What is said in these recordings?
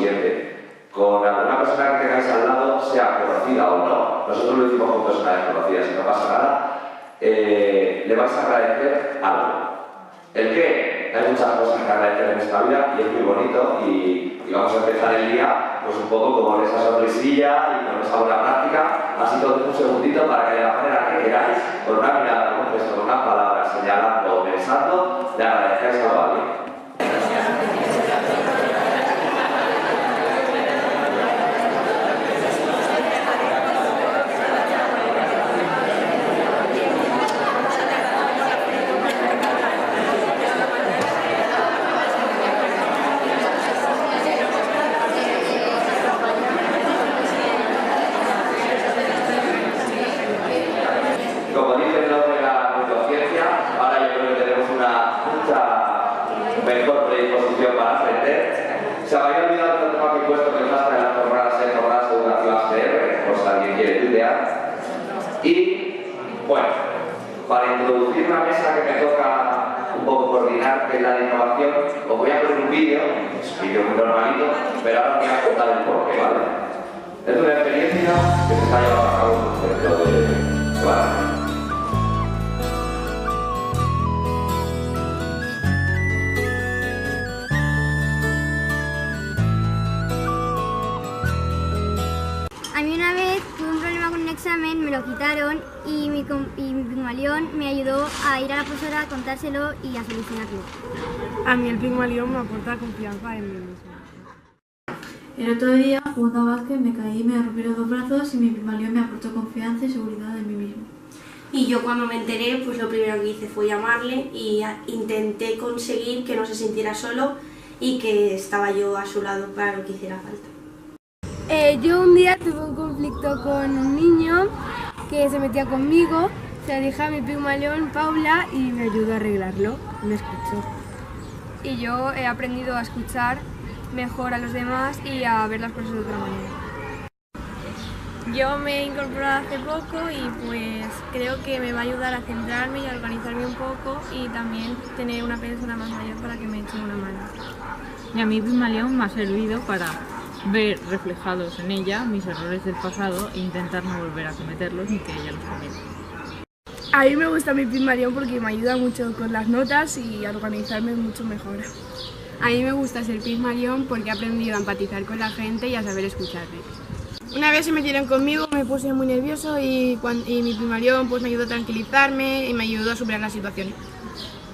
siguiente. Con alguna persona que tengáis al lado, sea conocida o no, nosotros lo hicimos con personas desconocidas y no pasa nada, le vais a agradecer algo. ¿El qué? Hay muchas cosas que agradecer en esta vida y es muy bonito y vamos a empezar el día pues un poco con esa sonrisilla y con esa buena práctica, así que un segundito para que de la manera que queráis, con una mirada, con un gesto, con unas palabras, señalando o pensando, le agradezcáis algo a alguien. Como dicen los de la neurociencia, ahora yo creo que tenemos una mucha mejor predisposición para aprender. Se me había olvidado otro tema que he puesto que es las jornadas educativas CR, por si alguien quiere tutear. Y, bueno, para introducir una mesa que me toca un poco coordinar, que es la de innovación, os voy a poner un vídeo, es un vídeo muy normalito, pero ahora os voy a contar el porqué, ¿vale? Es una experiencia que se está llevando a cabo en un centro de Barcelona. A mí una vez tuve un problema con un examen, me lo quitaron y mi Pigmalión me ayudó a ir a la profesora a contárselo y a solucionarlo. A mí el Pigmalión me aporta confianza en mí mismo. El otro día, jugando a básquet, me caí, me rompí los 2 brazos y mi Pigmalión me aportó confianza y seguridad en mí mismo. Y yo cuando me enteré, pues lo primero que hice fue llamarle y intenté conseguir que no se sintiera solo y que estaba yo a su lado para lo que hiciera falta. Yo un día tuve un conflicto con un niño que se metía conmigo, se lo dije a mi Pigmalión, Paula, y me ayudó a arreglarlo, me escuchó. Y yo he aprendido a escuchar mejor a los demás y a ver las cosas de otra manera. Yo me he incorporado hace poco y pues creo que me va a ayudar a centrarme y a organizarme un poco y también tener una persona más mayor para que me eche una mano. Y a mí Pigmalión me ha servido para ver reflejados en ella mis errores del pasado e intentar no volver a cometerlos ni que ella los cometa. A mí me gusta mi Pigmalión porque me ayuda mucho con las notas y a organizarme mucho mejor. A mí me gusta ser Pigmalión porque he aprendido a empatizar con la gente y a saber escucharles. Una vez se metieron conmigo, me puse muy nervioso y mi Pigmalión pues me ayudó a tranquilizarme y me ayudó a superar la situación.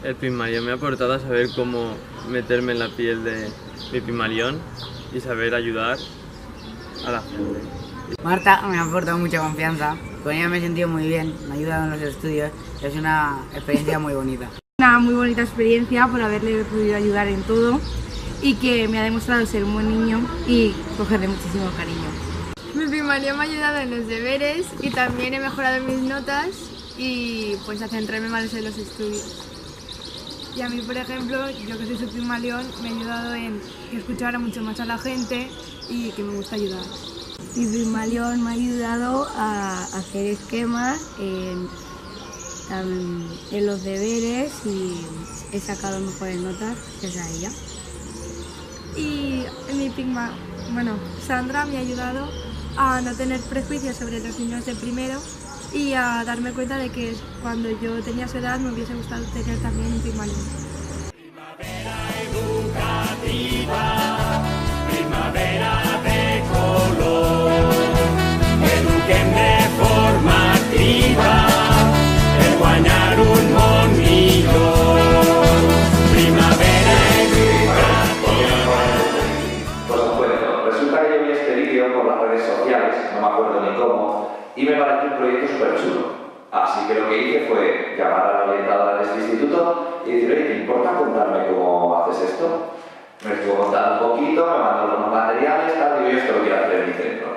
El Pigmalión me ha aportado a saber cómo meterme en la piel de mi Pigmalión y saber ayudar a la gente. Marta me ha aportado mucha confianza, con ella me he sentido muy bien, me ha ayudado en los estudios, es una experiencia muy bonita. Una muy bonita experiencia por haberle podido ayudar en todo y que me ha demostrado ser un buen niño y cogerle muchísimo cariño. Mi Pigmalión me ha ayudado en los deberes y también he mejorado en mis notas y pues a centrarme más en los estudios. Y a mí, por ejemplo, yo que soy su Pigmalión, me ha ayudado en escuchar mucho más a la gente y que me gusta ayudar. Mi Pigmalión me ha ayudado a hacer esquemas en los deberes y he sacado mejores notas gracias a ella. Y Sandra me ha ayudado a no tener prejuicios sobre los niños de primero y a darme cuenta de que cuando yo tenía su edad me hubiese gustado tener también un Pigmalión. Primavera educativa, primavera de color, eduquem de forma activa, per guanyar un món millor. Primavera educativa. Pues os cuento, resulta que yo vi este vídeo por las redes sociales, no me acuerdo ni cómo, y me pareció un proyecto súper chulo. Así que lo que hice fue llamar a la orientadora de este instituto y decir, oye, ¿te importa contarme cómo haces esto? Me estuvo contando un poquito, me mandó los materiales, tal, y yo esto lo quiero hacer en mi centro.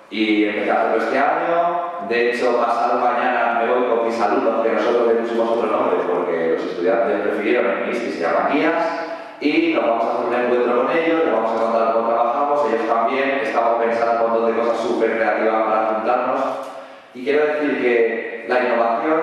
Y empecé a hacerlo este año, de hecho, pasado mañana me voy con mis alumnos, que nosotros le pusimos otro nombre, porque los estudiantes prefirieron en MIS, que se llaman guías, y nos vamos a hacer un encuentro con ellos, les vamos a contar cómo trabajamos, ellos también, estamos pensando un montón de cosas súper creativas para juntarnos, y quiero decir que la innovación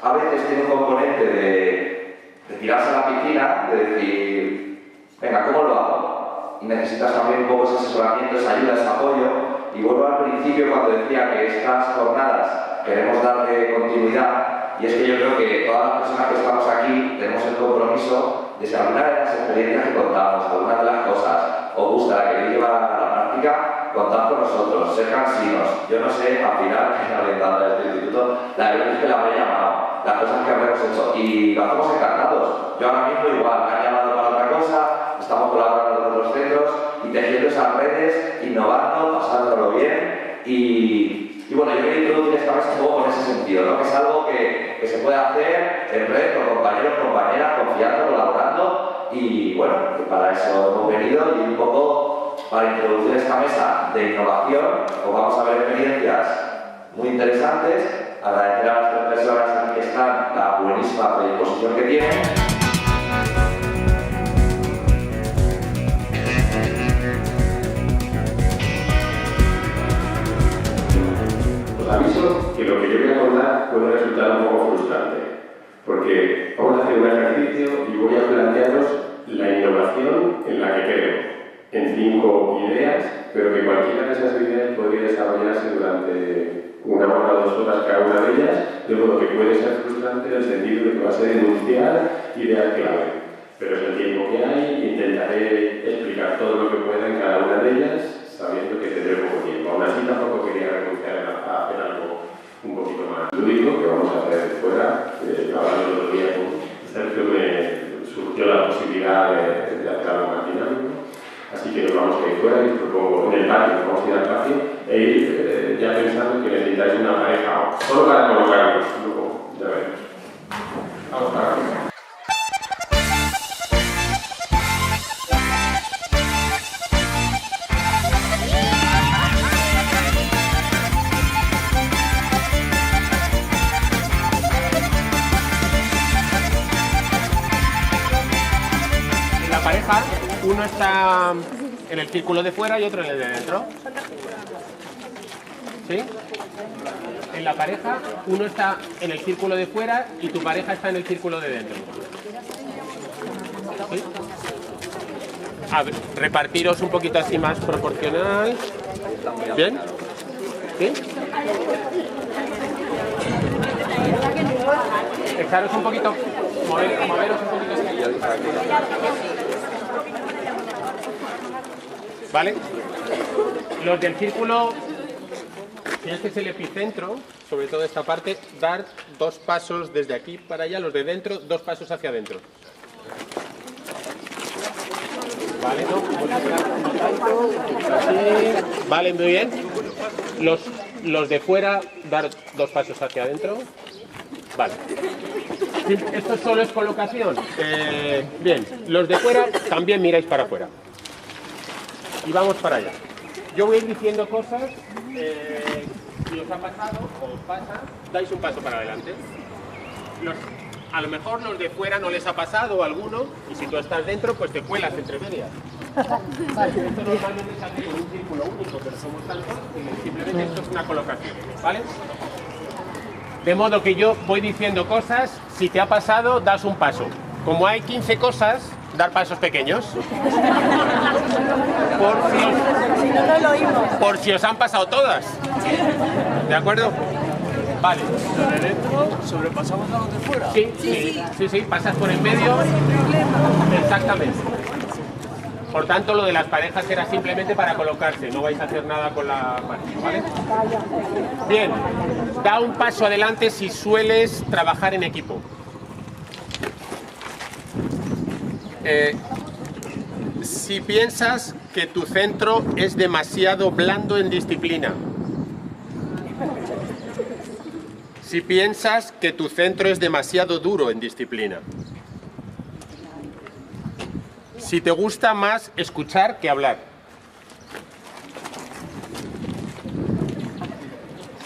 a veces tiene un componente de tirarse a la piscina, de decir, venga, ¿cómo lo hago? y necesitas también un poco ese asesoramiento, esa ayuda, ese apoyo. Y vuelvo al principio cuando decía que estas jornadas queremos darle continuidad, y es que yo creo que todas las personas que estamos aquí tenemos el compromiso de si alguna de las experiencias que contamos, alguna de las cosas os gusta, la queréis llevar a la práctica, contad con nosotros, ser cansinos. Yo no sé, al final, que la orientada de este instituto, la verdad es que la habré llamado, las cosas que habremos hecho, y lo hacemos encantados. Yo ahora mismo igual, me han llamado para otra cosa, estamos colaborando con otros centros y tejiendo esas redes, innovando, pasándolo bien, y bueno, yo quería introducir esta vez un poco en ese sentido, ¿no? Que es algo que se puede hacer en red con compañeros, compañeras, confiando, colaborando, y bueno, que para eso hemos venido, y un poco para introducir esta mesa de innovación, pues vamos a ver experiencias muy interesantes. Agradecer a las 3 personas que están la buenísima predisposición que tienen. Os aviso que lo que yo voy a contar puede resultar un poco frustrante, porque vamos a hacer un ejercicio y voy a plantearos la innovación en la que creo, en 5 ideas, pero que cualquiera de esas ideas podría desarrollarse durante 1 hora o 2 horas cada una de ellas, de modo que puede ser frustrante en el sentido de que va a ser enunciar ideas clave. Pero es el tiempo que hay, intentaré explicar todo lo que pueda en cada una de ellas, sabiendo que tendré poco tiempo. Aún así tampoco quería renunciar a hacer algo un poquito más lúdico, que vamos a hacer fuera. Ahora el otro día con Sergio me surgió la posibilidad de hacer algo más dinámico. Así que nos vamos a ir fuera y propongo en el patio, vamos a ir al patio e ir ya pensando que necesitáis una pareja, solo para colocarnos, luego ya veremos. Vamos para arriba. En la pareja, uno está en el círculo de fuera y otro en el de dentro. ¿Sí? En la pareja, uno está en el círculo de fuera y tu pareja está en el círculo de dentro. ¿Sí? A ver, repartiros un poquito así más proporcional. ¿Bien? ¿Sí? Echaros un poquito, moveros un poquito así. ¿Vale? Los del círculo, este es el epicentro, sobre todo esta parte, dar 2 pasos desde aquí para allá, los de dentro, 2 pasos hacia adentro. ¿Vale? ¿No? Así. Vale, muy bien. Los de fuera, dar 2 pasos hacia adentro. Vale. Esto solo es colocación. Bien, los de fuera también miráis para afuera. Y vamos para allá. Yo voy a ir diciendo cosas, si os ha pasado o os pasa, dais un paso para adelante. A lo mejor los de fuera no les ha pasado alguno, y si tú estás dentro, pues te cuelas entre medias. Esto normalmente se hace con un círculo único, pero somos tantos que simplemente esto es una colocación, ¿vale? De modo que yo voy diciendo cosas, si te ha pasado, das un paso. Como hay 15 cosas, dar pasos pequeños. Por si os han pasado todas. ¿De acuerdo? Vale. ¿Los de dentro sobrepasamos a los de fuera? Sí, pasas por en medio. Exactamente. Por tanto, lo de las parejas era simplemente para colocarse, no vais a hacer nada con la mano, ¿vale? Bien, da un paso adelante si sueles trabajar en equipo. Si piensas que tu centro es demasiado blando en disciplina. Si piensas que tu centro es demasiado duro en disciplina. Si te gusta más escuchar que hablar.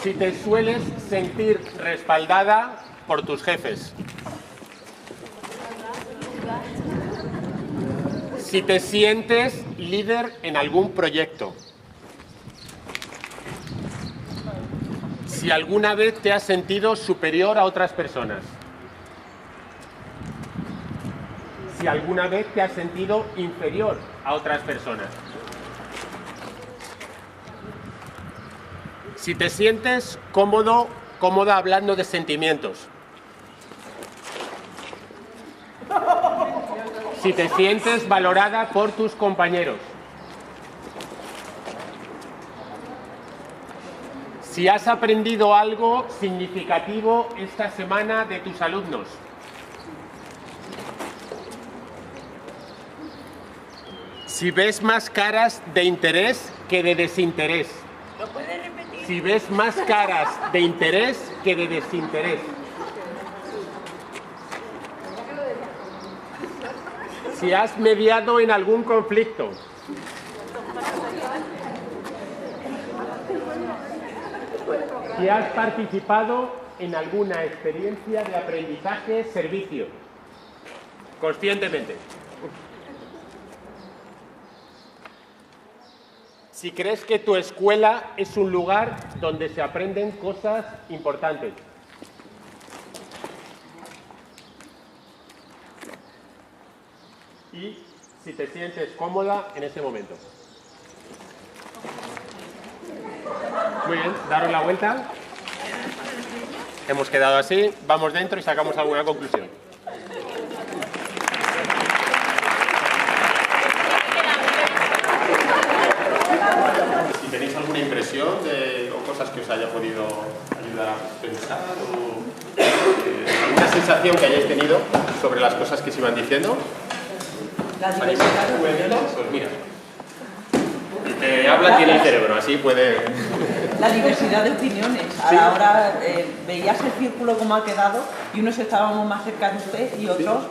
Si te sueles sentir respaldada por tus jefes. Si te sientes líder en algún proyecto. Si alguna vez te has sentido superior a otras personas. si alguna vez te has sentido inferior a otras personas. Si te sientes cómodo, cómoda hablando de sentimientos. Si te sientes valorada por tus compañeros. Si has aprendido algo significativo esta semana de tus alumnos. Si ves más caras de interés que de desinterés. ¿Lo puedes repetir? Si ves más caras de interés que de desinterés. Si has mediado en algún conflicto. Si has participado en alguna experiencia de aprendizaje-servicio. Conscientemente. Si crees que tu escuela es un lugar donde se aprenden cosas importantes. Y si te sientes cómoda en ese momento. Muy bien, daros la vuelta. Hemos quedado así, vamos dentro y sacamos alguna conclusión. Si tenéis alguna impresión o cosas que os haya podido ayudar a pensar o alguna sensación que hayáis tenido sobre las cosas que se iban diciendo. La diversidad de opiniones. Pues mira, el que habla tiene el cerebro, así puede... La diversidad de opiniones. A la hora veías el círculo como ha quedado y unos estábamos más cerca de usted y otros,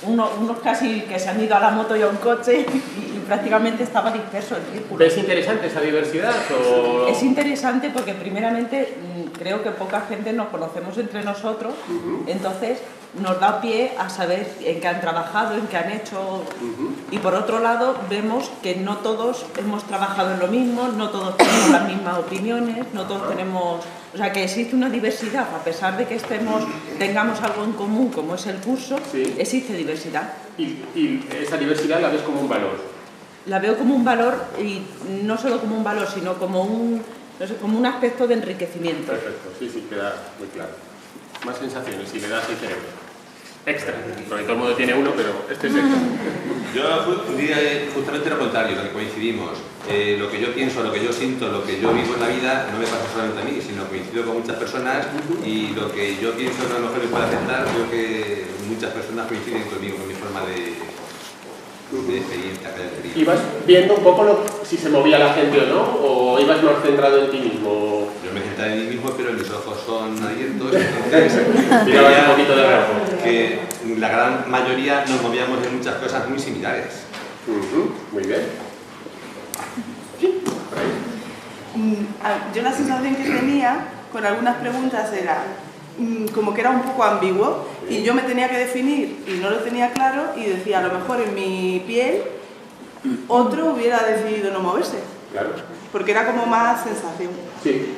unos casi que se han ido a la moto y a un coche y prácticamente estaba disperso el círculo. ¿Ves interesante esa diversidad? O... Es interesante porque primeramente creo que poca gente nos conocemos entre nosotros, entonces nos da pie a saber en qué han trabajado, en qué han hecho, y por otro lado vemos que no todos hemos trabajado en lo mismo, no todos tenemos las mismas opiniones, no todos tenemos... O sea, que existe una diversidad, a pesar de que tengamos algo en común como es el curso, existe diversidad. ¿Y esa diversidad la ves como un valor? La veo como un valor, y no solo como un valor, sino como como un aspecto de enriquecimiento. Perfecto, sí, queda muy claro. Más sensaciones, si le das el cerebro. Extra, porque todo el mundo tiene uno, pero este es extra. Yo diría justamente lo contrario, lo que coincidimos. Lo que yo pienso, lo que yo siento, lo que yo vivo en la vida, no me pasa solamente a mí, sino coincido con muchas personas, y lo que yo pienso que a lo mejor me puede afectar, creo que muchas personas coinciden conmigo, con mi forma de experiencia. ¿Ibas viendo un poco si se movía la gente o no? ¿O ibas más centrado en ti mismo? Yo me centraba en mí mismo, pero mis ojos son abiertos. Mirabas un poquito de reojo. Que la gran mayoría nos movíamos en muchas cosas muy similares. Muy bien. Yo la sensación que tenía con algunas preguntas era como que era un poco ambiguo y yo me tenía que definir y no lo tenía claro y decía, a lo mejor en mi piel otro hubiera decidido no moverse. Claro. Porque era como más sensación. Sí.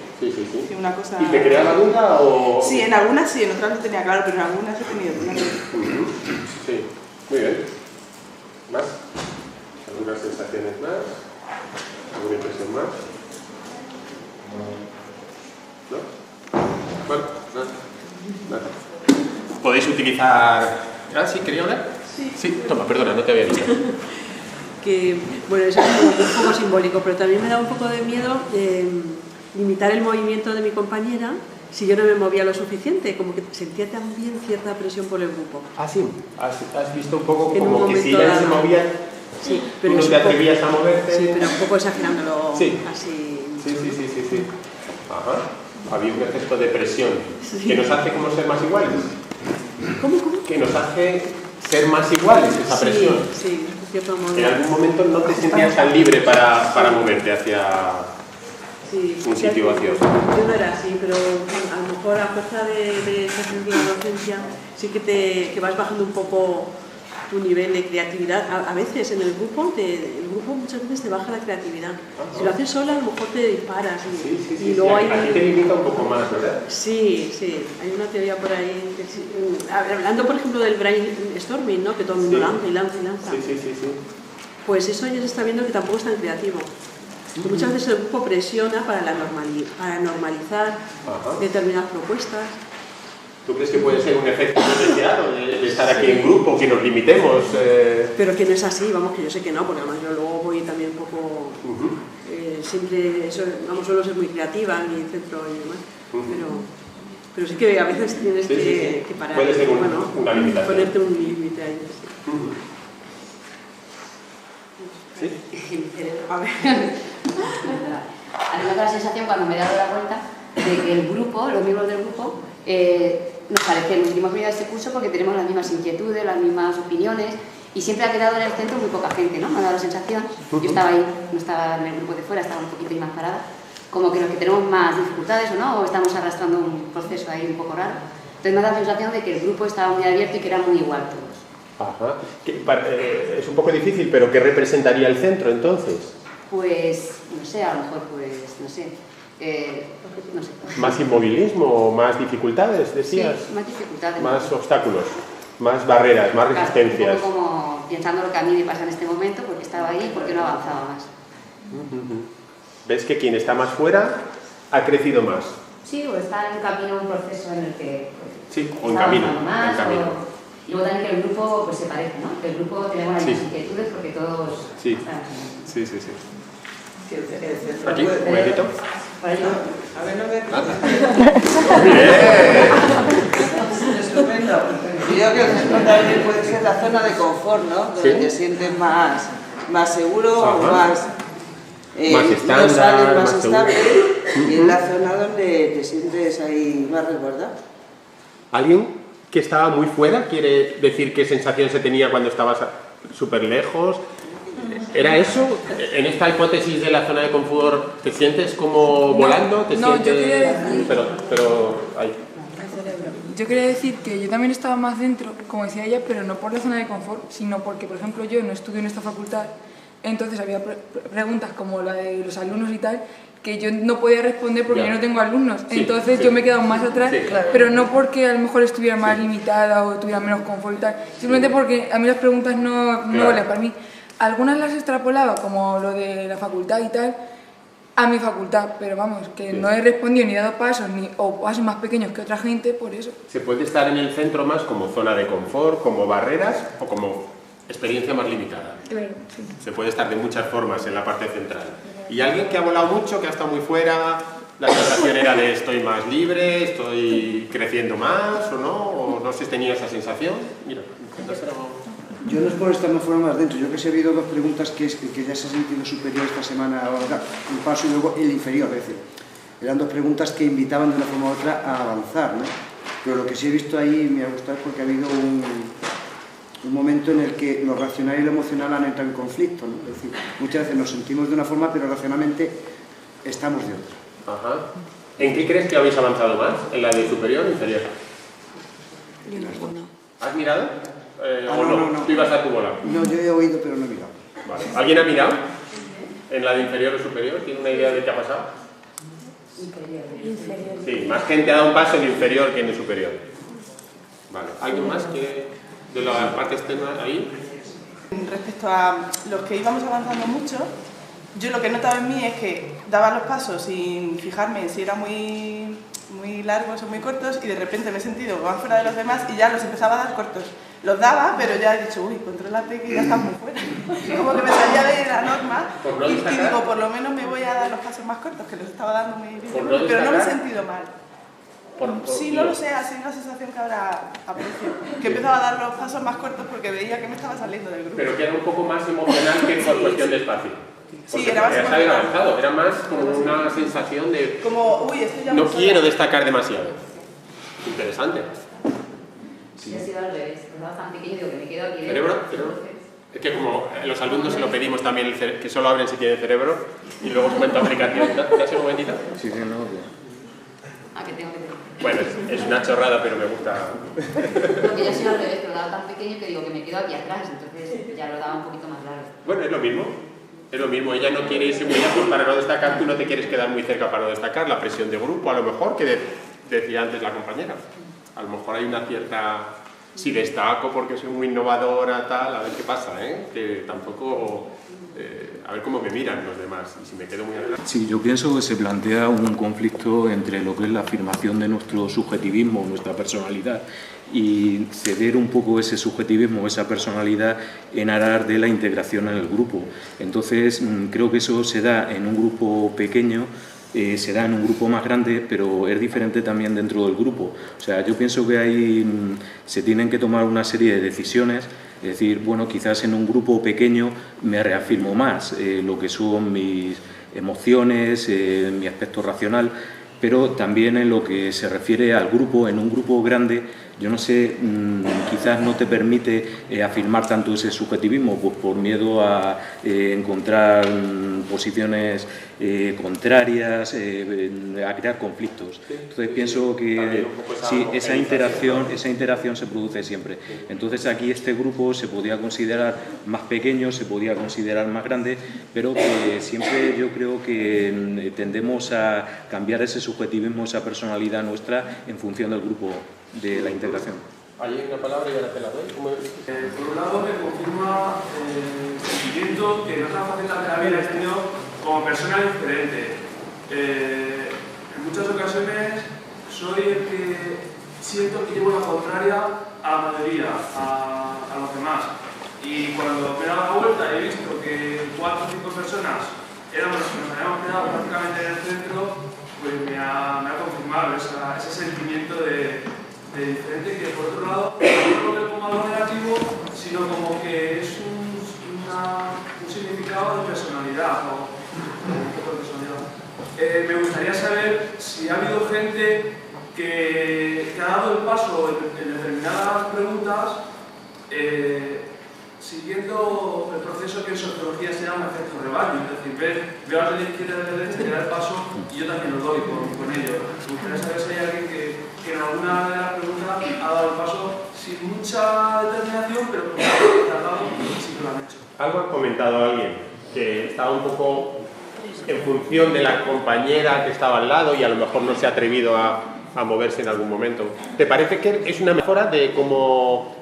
Una cosa... ¿Y te creaba duda o...? Sí, en algunas sí, en otras no tenía claro, pero en algunas he tenido dudas. Sí, muy bien. ¿Más? ¿Algunas sensaciones más? ¿Alguna impresión más? ¿No? Bueno, nada. ¿Podéis utilizar...? ¿Ah, sí? ¿Quería hablar? Sí, toma, perdona, no te había visto. Que, bueno, es algo un poco simbólico, pero también me da un poco de miedo limitar el movimiento de mi compañera si yo no me movía lo suficiente, como que sentía también cierta presión por el grupo. Ah, sí, has visto un poco en como un que si ella se movía, sí, pero tú no te atrevías a moverte. Sí, pero un poco exagerándolo así. Sí. Ajá. Había un efecto de presión que nos hace como ser más iguales. ¿Cómo? Que nos hace ser más iguales, esa presión. Sí, de cierto modo. En algún momento no te sentías tan libre para moverte hacia un sitio hacia otro. Yo no era así, pero a lo mejor a fuerza de ejercer la docencia sí que vas bajando un poco tu nivel de creatividad. A veces en el grupo muchas veces te baja la creatividad. Si lo haces sola, a lo mejor te disparas. Y luego hay... Aquí te limita un poco más, ¿verdad? Sí, hay una teoría por ahí. Hablando, por ejemplo, del brainstorming, ¿no? Que todo el mundo lanza y lanza y lanza. Sí. Pues eso ya se está viendo que tampoco es tan creativo. Muchas veces el grupo presiona para normalizar determinadas propuestas. ¿Tú crees que puede ser un efecto no deseado de estar aquí en grupo, que nos limitemos? Pero que no es así, vamos, que yo sé que no, porque además yo luego voy también un poco... siempre, suelo ser muy creativa en mi centro y demás, pero sí que a veces tienes que parar. Puede ser una limitación. Ponerte un límite ahí. ¿Sí? A ver. A mí me da la sensación cuando me he dado la cuenta de que el grupo, los miembros del grupo, nos parecemos, hemos venido a este curso porque tenemos las mismas inquietudes, las mismas opiniones y siempre ha quedado en el centro muy poca gente, ¿no? Me ha dado la sensación, yo estaba ahí, no estaba en el grupo de fuera, estaba un poquito más parada, como que los que tenemos más dificultades o no, o estamos arrastrando un proceso ahí un poco raro. Entonces me ha dado la sensación de que el grupo estaba muy abierto y que era muy igual todos. Es un poco difícil, pero ¿qué representaría el centro entonces? Pues, no sé, a lo mejor, pues, no sé. ¿Más inmovilismo, más dificultades, decías? Sí, más dificultades. Más obstáculos, más barreras, más resistencias. Un poco como pensando lo que a mí me pasa en este momento, porque estaba ahí y porque no avanzaba más. ¿Ves que quien está más fuera ha crecido más? Sí, o está en un camino, un proceso en el que... Sí, o en camino. Más, y luego también que el grupo pues, se parece, ¿no? Que el grupo tenemos las mismas inquietudes porque todos... Sí. Aquí, un momentito. A ver, no Estupendo. Yo creo que el centro también puede ser la zona de confort, ¿no? Donde te sientes más seguro, más estándar, más estable. Y es la zona donde te sientes ahí más resguardado. ¿Alguien que estaba muy fuera quiere decir qué sensación se tenía cuando estabas súper lejos? ¿Era eso? En esta hipótesis de la zona de confort, ¿te sientes como volando? ¿Te sientes... yo quería decir... Pero ahí. Yo quería decir que yo también estaba más dentro, como decía ella, pero no por la zona de confort, sino porque, por ejemplo, yo no estudio en esta facultad, entonces había preguntas como la de los alumnos y tal, que yo no podía responder porque yo no tengo alumnos, entonces yo me he quedado más atrás, pero no porque a lo mejor estuviera más limitada o tuviera menos confort y tal, simplemente porque a mí las preguntas no valen para mí. Algunas las extrapolaba, como lo de la facultad y tal, a mi facultad, pero vamos, que no he respondido ni dado pasos, o pasos más pequeños que otra gente, por eso. ¿Se puede estar en el centro más como zona de confort, como barreras o como experiencia más limitada? Claro, sí. Se puede estar de muchas formas en la parte central. ¿Y alguien que ha volado mucho, que ha estado muy fuera, la sensación era de estoy más libre, estoy creciendo más o no? ¿O no sé si tenía esa sensación? Mira, yo no es por estar más fuera más dentro, yo que sé, he habido dos preguntas que ya se ha sentido superior esta semana, un paso y luego el inferior, es decir, eran dos preguntas que invitaban de una forma u otra a avanzar, ¿no? Pero lo que sí he visto ahí me ha gustado porque ha habido un momento en el que lo racional y lo emocional han entrado en conflicto, ¿no? Es decir, muchas veces nos sentimos de una forma, pero racionalmente estamos de otra. Ajá. ¿En qué crees que habéis avanzado más? ¿En la de superior o inferior? ¿Has mirado? ¿O no? ¿Tú ibas a tu bola? No, yo he oído, pero no he mirado. Vale. ¿Alguien ha mirado? ¿En la de inferior o superior? ¿Tiene una idea de qué ha pasado? Inferior. Sí, más gente ha dado un paso en inferior que en el superior. Vale. ¿Alguien más que de la parte externa ahí? Respecto a los que íbamos avanzando mucho, yo lo que he notado en mí es que daba los pasos sin fijarme en si eran muy largos o muy cortos y de repente me he sentido más fuera de los demás y ya los empezaba a dar cortos. Los daba, pero ya he dicho, uy, contrólate que ya estás muy fuera. Como que me salía de la norma y digo, por lo menos me voy a dar los pasos más cortos, que los estaba dando muy bien, pero no me he sentido mal. Sí, no lo sé, ha sido una sensación que ahora aprecio. Que empezaba a dar los pasos más cortos porque veía que me estaba saliendo del grupo. Pero que era un poco más emocional que por cuestión de espacio. Sí, era más avanzado, era más como una sensación de... Como, uy, esto ya no quiero destacar demasiado. Interesante. Sí, ha sido al revés, estaba tan pequeño digo que me quedo aquí. ¿Cerebro? Es que como los alumnos se lo pedimos también, que solo abren si tienen cerebro y luego su momento de aplicación. ¿Das un momentito? Sí, no, a que tengo que tener. Bueno, es una chorrada, pero me gusta. Porque yo soy al revés, pero lo daba tan pequeño que digo que me quedo aquí atrás, entonces ya lo daba un poquito más largo. Bueno, es lo mismo. Es lo mismo, ella no quiere irse muy lejos para no destacar, tú no te quieres quedar muy cerca para no destacar, la presión de grupo, a lo mejor, que decía antes la compañera. A lo mejor hay una cierta... Si destaco porque soy muy innovadora, tal, a ver qué pasa, ¿eh? Que tampoco... a ver cómo me miran los demás y si me quedo muy adelante. Sí, yo pienso que se plantea un conflicto entre lo que es la afirmación de nuestro subjetivismo, nuestra personalidad, y ceder un poco ese subjetivismo, esa personalidad en aras de la integración en el grupo. Entonces, creo que eso se da en un grupo pequeño, se da en un grupo más grande, pero es diferente también dentro del grupo. O sea, yo pienso que ahí se tienen que tomar una serie de decisiones, es decir, bueno, quizás en un grupo pequeño me reafirmo más lo que son mis emociones, mi aspecto racional, pero también en lo que se refiere al grupo, en un grupo grande, yo no sé, quizás no te permite afirmar tanto ese subjetivismo, pues por miedo a encontrar posiciones contrarias, a crear conflictos. Entonces pienso que sí, esa interacción se produce siempre. Entonces aquí este grupo se podía considerar más pequeño, se podía considerar más grande, pero que siempre yo creo que tendemos a cambiar ese subjetivismo, esa personalidad nuestra en función del grupo, de la integración. Hay una palabra y ahora te la doy. Por un lado me confirma el sentimiento que en otras facetas de la vida he tenido como persona diferente. En muchas ocasiones soy el que siento que llevo la contraria a la mayoría, a los demás. Y cuando me he dado la vuelta y he visto que 4 o 5 personas éramos los que nos habíamos quedado prácticamente en el centro, pues me ha confirmado ese sentimiento de diferente, que por otro lado no lo veo como algo negativo, sino como que es un significado de personalidad o un poco de personalidad. Me gustaría saber si ha habido gente que ha dado el paso en determinadas preguntas siguiendo el proceso que en sociología se llama efecto rebaño, es decir, veo a la izquierda y a la derecha que da el paso y yo también lo doy con ello. Me gustaría saber si hay alguien que en alguna de las preguntas ha dado el paso sin mucha determinación, pero que ha dado sí que lo han hecho. Algo ha comentado alguien que estaba un poco en función de la compañera que estaba al lado y a lo mejor no se ha atrevido a moverse en algún momento. ¿Te parece que es una mejora de cómo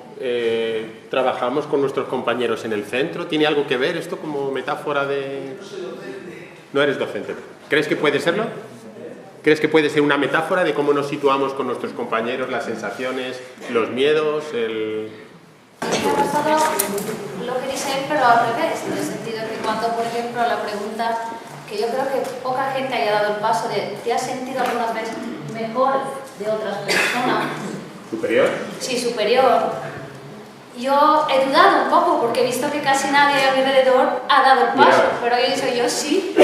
trabajamos con nuestros compañeros en el centro? ¿Tiene algo que ver esto como metáfora de...? No eres docente. ¿Crees que puede serlo? ¿Crees que puede ser una metáfora de cómo nos situamos con nuestros compañeros, las sensaciones, los miedos, el...? Me ha pasado lo que dice él, pero al revés, en el sentido que cuando, por ejemplo, la pregunta que yo creo que poca gente haya dado el paso de ¿te has sentido algunas veces mejor de otras personas? ¿Superior? Sí, superior. Yo he dudado un poco porque he visto que casi nadie a mi alrededor ha dado el paso, pero yo he dicho, yo sí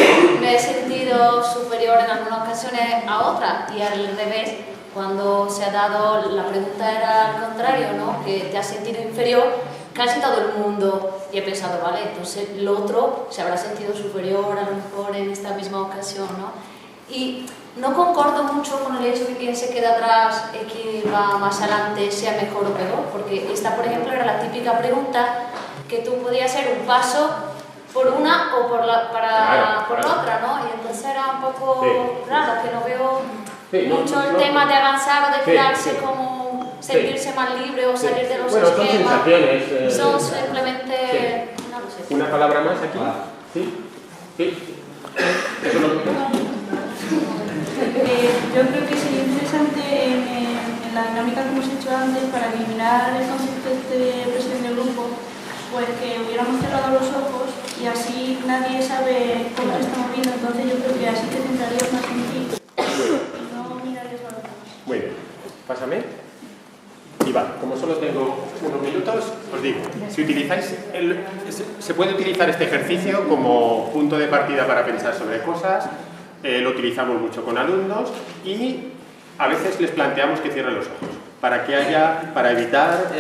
me he sentido superior en algunas ocasiones a otra, y al revés, cuando se ha dado, la pregunta era al contrario, ¿no? Que te has sentido inferior, casi todo el mundo, y he pensado, vale, entonces el otro se habrá sentido superior a lo mejor en esta misma ocasión, ¿no? Y no concordo mucho con el hecho de que quien se queda atrás y quien va más adelante sea mejor o peor, porque esta, por ejemplo, era la típica pregunta que tú podías hacer un paso por una o por la otra, ¿no? Y entonces era un poco raro, que no veo mucho el tema de avanzar o de quedarse como sentirse más libre o salir de los esquemas. Son sensaciones. Son simplemente... no lo sé. ¿Una palabra más aquí? Sí. Sí. ¿Eso es lo que... Yo creo que sería interesante en la dinámica que hemos hecho antes para eliminar el concepto de presión de grupo, pues que hubiéramos cerrado los ojos y así nadie sabe cómo se está moviendo, entonces yo creo que así te centrarías más en ti y no mirarías a los demás. Muy bien, pásame. Y vale, como solo tengo unos minutos, os digo, si utilizáis se puede utilizar este ejercicio como punto de partida para pensar sobre cosas. Lo utilizamos mucho con alumnos y a veces les planteamos que cierren los ojos para evitar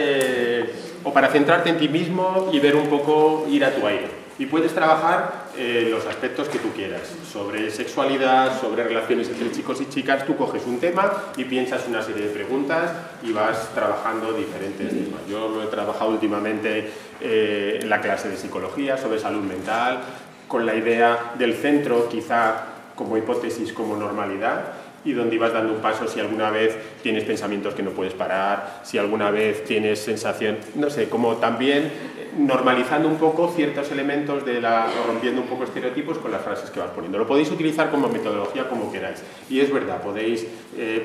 o para centrarte en ti mismo y ver un poco, ir a tu aire. Y puedes trabajar los aspectos que tú quieras. Sobre sexualidad, sobre relaciones entre chicos y chicas, tú coges un tema y piensas una serie de preguntas y vas trabajando diferentes temas. Yo lo he trabajado últimamente en la clase de psicología, sobre salud mental, con la idea del centro, quizá como hipótesis, como normalidad, y donde ibas dando un paso si alguna vez tienes pensamientos que no puedes parar, si alguna vez tienes sensación, no sé, como también normalizando un poco ciertos elementos o rompiendo un poco estereotipos con las frases que vas poniendo. Lo podéis utilizar como metodología como queráis. Y es verdad, podéis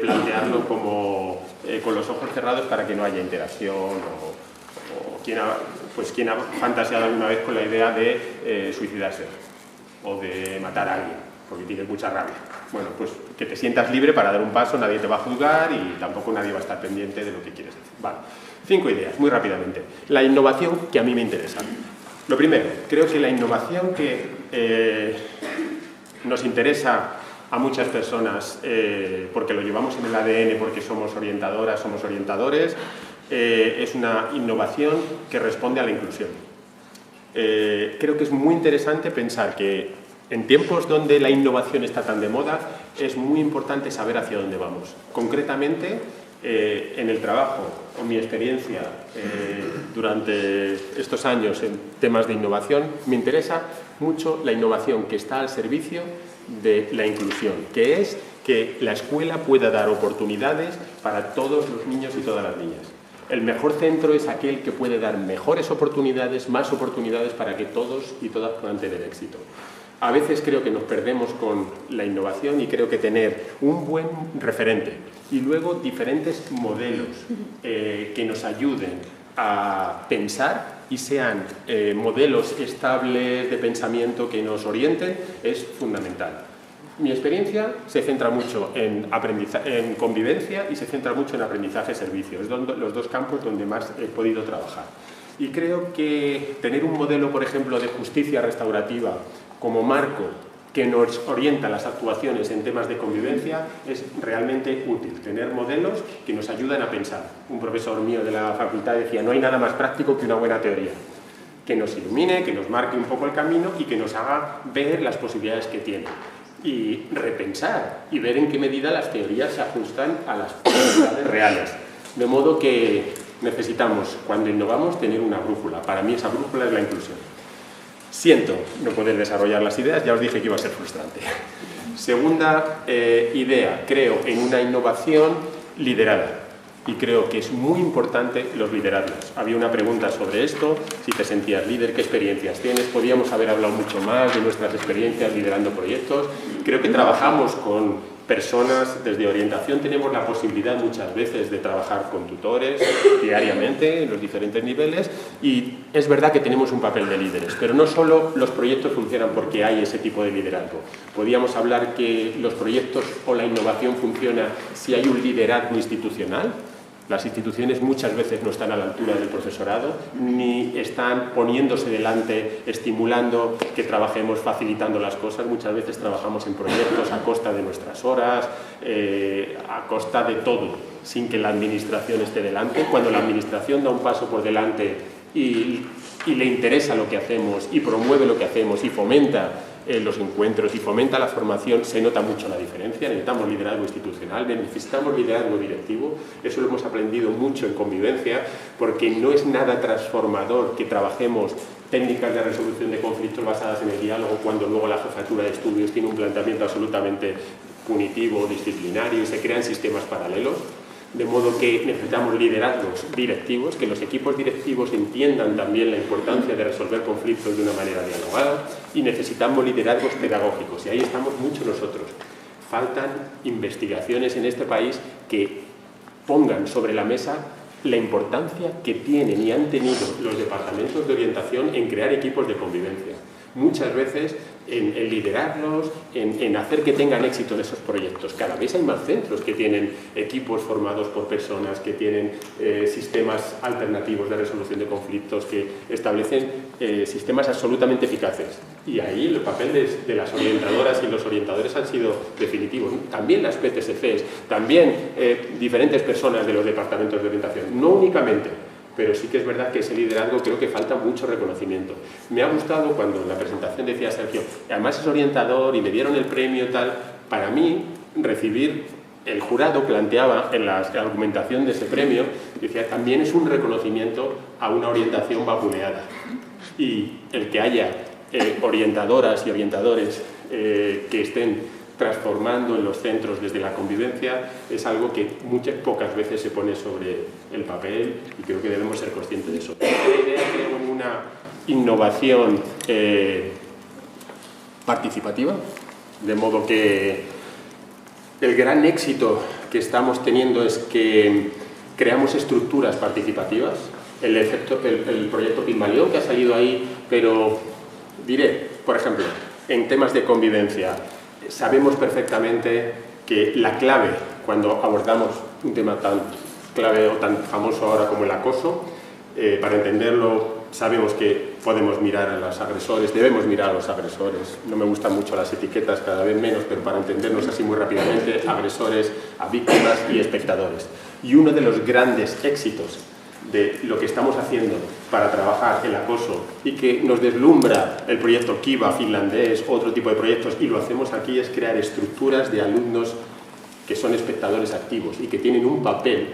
plantearlo como con los ojos cerrados para que no haya interacción o quien ha fantaseado alguna vez con la idea de suicidarse o de matar a alguien porque tienes mucha rabia. Bueno, pues que te sientas libre para dar un paso, nadie te va a juzgar y tampoco nadie va a estar pendiente de lo que quieres hacer. Vale. 5 ideas, muy rápidamente. La innovación que a mí me interesa. Lo primero, creo que la innovación que nos interesa a muchas personas, porque lo llevamos en el ADN, porque somos orientadoras, somos orientadores, es una innovación que responde a la inclusión. Creo que es muy interesante pensar que en tiempos donde la innovación está tan de moda, es muy importante saber hacia dónde vamos. Concretamente, en el trabajo, en mi experiencia durante estos años en temas de innovación, me interesa mucho la innovación que está al servicio de la inclusión, que es que la escuela pueda dar oportunidades para todos los niños y todas las niñas. El mejor centro es aquel que puede dar mejores oportunidades, más oportunidades para que todos y todas puedan tener éxito. A veces creo que nos perdemos con la innovación y creo que tener un buen referente y luego diferentes modelos que nos ayuden a pensar y sean modelos estables de pensamiento que nos orienten es fundamental. Mi experiencia se centra mucho en convivencia y se centra mucho en aprendizaje-servicio. Es los dos campos donde más he podido trabajar. Y creo que tener un modelo, por ejemplo, de justicia restaurativa como marco que nos orienta las actuaciones en temas de convivencia es realmente útil. Tener modelos que nos ayudan a pensar. Un profesor mío de la facultad decía, no hay nada más práctico que una buena teoría. Que nos ilumine, que nos marque un poco el camino y que nos haga ver las posibilidades que tiene. Y repensar y ver en qué medida las teorías se ajustan a las posibilidades reales. De modo que necesitamos, cuando innovamos, tener una brújula. Para mí esa brújula es la inclusión. Siento no poder desarrollar las ideas, ya os dije que iba a ser frustrante. Segunda idea, creo en una innovación liderada. Y creo que es muy importante los liderazgos. Había una pregunta sobre esto, si te sentías líder, qué experiencias tienes. Podíamos haber hablado mucho más de nuestras experiencias liderando proyectos. Creo que trabajamos con personas, desde orientación tenemos la posibilidad muchas veces de trabajar con tutores diariamente en los diferentes niveles y es verdad que tenemos un papel de líderes, pero no solo los proyectos funcionan porque hay ese tipo de liderazgo. Podríamos hablar que los proyectos o la innovación funciona si hay un liderazgo institucional. Las instituciones muchas veces no están a la altura del profesorado, ni están poniéndose delante, estimulando que trabajemos, facilitando las cosas. Muchas veces trabajamos en proyectos a costa de nuestras horas, a costa de todo, sin que la administración esté delante. Cuando la administración da un paso por delante y le interesa lo que hacemos, y promueve lo que hacemos, y fomenta los encuentros y fomenta la formación, se nota mucho la diferencia. Necesitamos liderazgo institucional, necesitamos liderazgo directivo. Eso lo hemos aprendido mucho en convivencia, porque no es nada transformador que trabajemos técnicas de resolución de conflictos basadas en el diálogo cuando luego la jefatura de estudios tiene un planteamiento absolutamente punitivo, disciplinario y se crean sistemas paralelos. De modo que necesitamos liderazgos directivos, que los equipos directivos entiendan también la importancia de resolver conflictos de una manera dialogada, y necesitamos liderazgos pedagógicos, y ahí estamos mucho nosotros. Faltan investigaciones en este país que pongan sobre la mesa la importancia que tienen y han tenido los departamentos de orientación en crear equipos de convivencia. Muchas veces en liderarlos, en hacer que tengan éxito en esos proyectos. Cada vez hay más centros que tienen equipos formados por personas, que tienen sistemas alternativos de resolución de conflictos, que establecen sistemas absolutamente eficaces. Y ahí el papel de las orientadoras y los orientadores han sido definitivos. También las PTSCs, también diferentes personas de los departamentos de orientación. No únicamente pero sí que es verdad que ese liderazgo creo que falta mucho reconocimiento. Me ha gustado cuando en la presentación decía Sergio, además es orientador y le dieron el premio tal, para mí recibir, el jurado planteaba en la argumentación de ese premio, decía, también es un reconocimiento a una orientación vapuleada. Y el que haya orientadoras y orientadores que estén transformando en los centros desde la convivencia es algo que pocas veces se pone sobre el papel y creo que debemos ser conscientes de eso. La idea de una innovación participativa, de modo que el gran éxito que estamos teniendo es que creamos estructuras participativas. El proyecto Pigmalión que ha salido ahí, pero diré, por ejemplo, en temas de convivencia, sabemos perfectamente que la clave cuando abordamos un tema tan clave o tan famoso ahora como el acoso, para entenderlo sabemos que podemos mirar a los agresores, debemos mirar a los agresores. No me gustan mucho las etiquetas, cada vez menos, pero para entendernos así muy rápidamente, agresores, a víctimas y espectadores. Y uno de los grandes éxitos de lo que estamos haciendo para trabajar el acoso y que nos deslumbra el proyecto Kiva finlandés, otro tipo de proyectos, y lo hacemos aquí, es crear estructuras de alumnos que son espectadores activos y que tienen un papel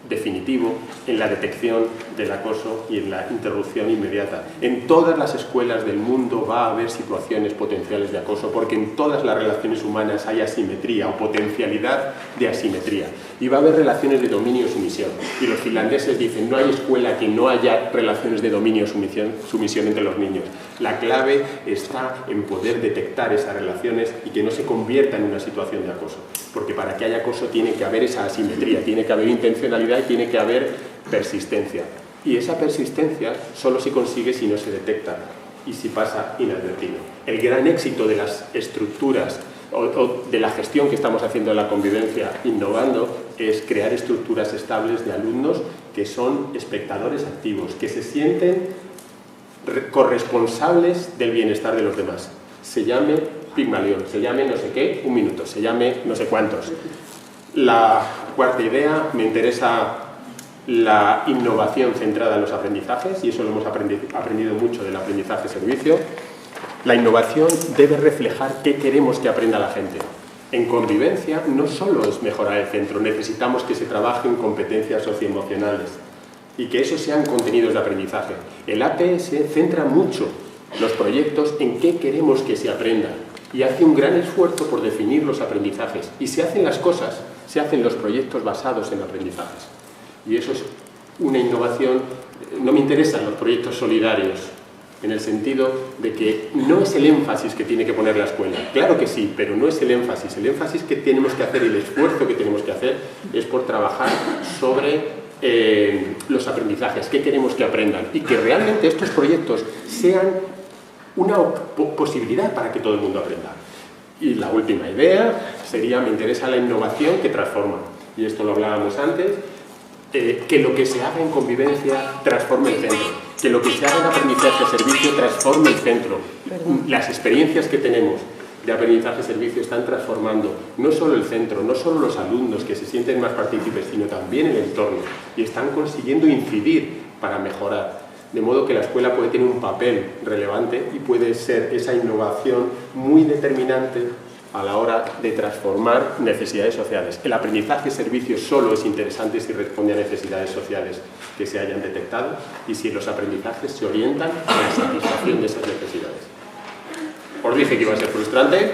definitivo en la detección del acoso y en la interrupción inmediata. En todas las escuelas del mundo va a haber situaciones potenciales de acoso, porque en todas las relaciones humanas hay asimetría o potencialidad de asimetría. Y va a haber relaciones de dominio-sumisión. Y los finlandeses dicen, no hay escuela que no haya relaciones de dominio-sumisión entre los niños. La clave está en poder detectar esas relaciones y que no se convierta en una situación de acoso. Porque para que haya acoso tiene que haber esa asimetría, tiene que haber intencionalidad y tiene que haber persistencia. Y esa persistencia solo se consigue si no se detecta y si pasa inadvertido. El gran éxito de las estructuras o de la gestión que estamos haciendo en la convivencia innovando es crear estructuras estables de alumnos que son espectadores activos, que se sienten corresponsables del bienestar de los demás. Se llame Pigmalión, se llame no sé qué, un minuto, se llame no sé cuántos. La cuarta idea, me interesa la innovación centrada en los aprendizajes, y eso lo hemos aprendido mucho del aprendizaje-servicio. La innovación debe reflejar qué queremos que aprenda la gente. En convivencia no solo es mejorar el centro, necesitamos que se trabaje en competencias socioemocionales y que esos sean contenidos de aprendizaje. El APS centra mucho los proyectos en qué queremos que se aprenda y hace un gran esfuerzo por definir los aprendizajes. Y se hacen las cosas, se hacen los proyectos basados en aprendizajes. Y eso es una innovación. No me interesan los proyectos solidarios, en el sentido de que no es el énfasis que tiene que poner la escuela. Claro que sí, pero no es el énfasis. El énfasis que tenemos que hacer, el esfuerzo que tenemos que hacer, es por trabajar sobre los aprendizajes, qué queremos que aprendan, y que realmente estos proyectos sean una posibilidad para que todo el mundo aprenda. Y la última idea sería, me interesa la innovación que transforma. Y esto lo hablábamos antes, que lo que se haga en convivencia transforme el centro, que lo que se haga en aprendizaje-servicio transforme el centro. Las experiencias que tenemos de aprendizaje-servicio están transformando no solo el centro, no solo los alumnos que se sienten más partícipes, sino también el entorno, y están consiguiendo incidir para mejorar. De modo que la escuela puede tener un papel relevante y puede ser esa innovación muy determinante a la hora de transformar necesidades sociales. El aprendizaje-servicio solo es interesante si responde a necesidades sociales que se hayan detectado y si los aprendizajes se orientan a la satisfacción de esas necesidades. Os dije que iba a ser frustrante.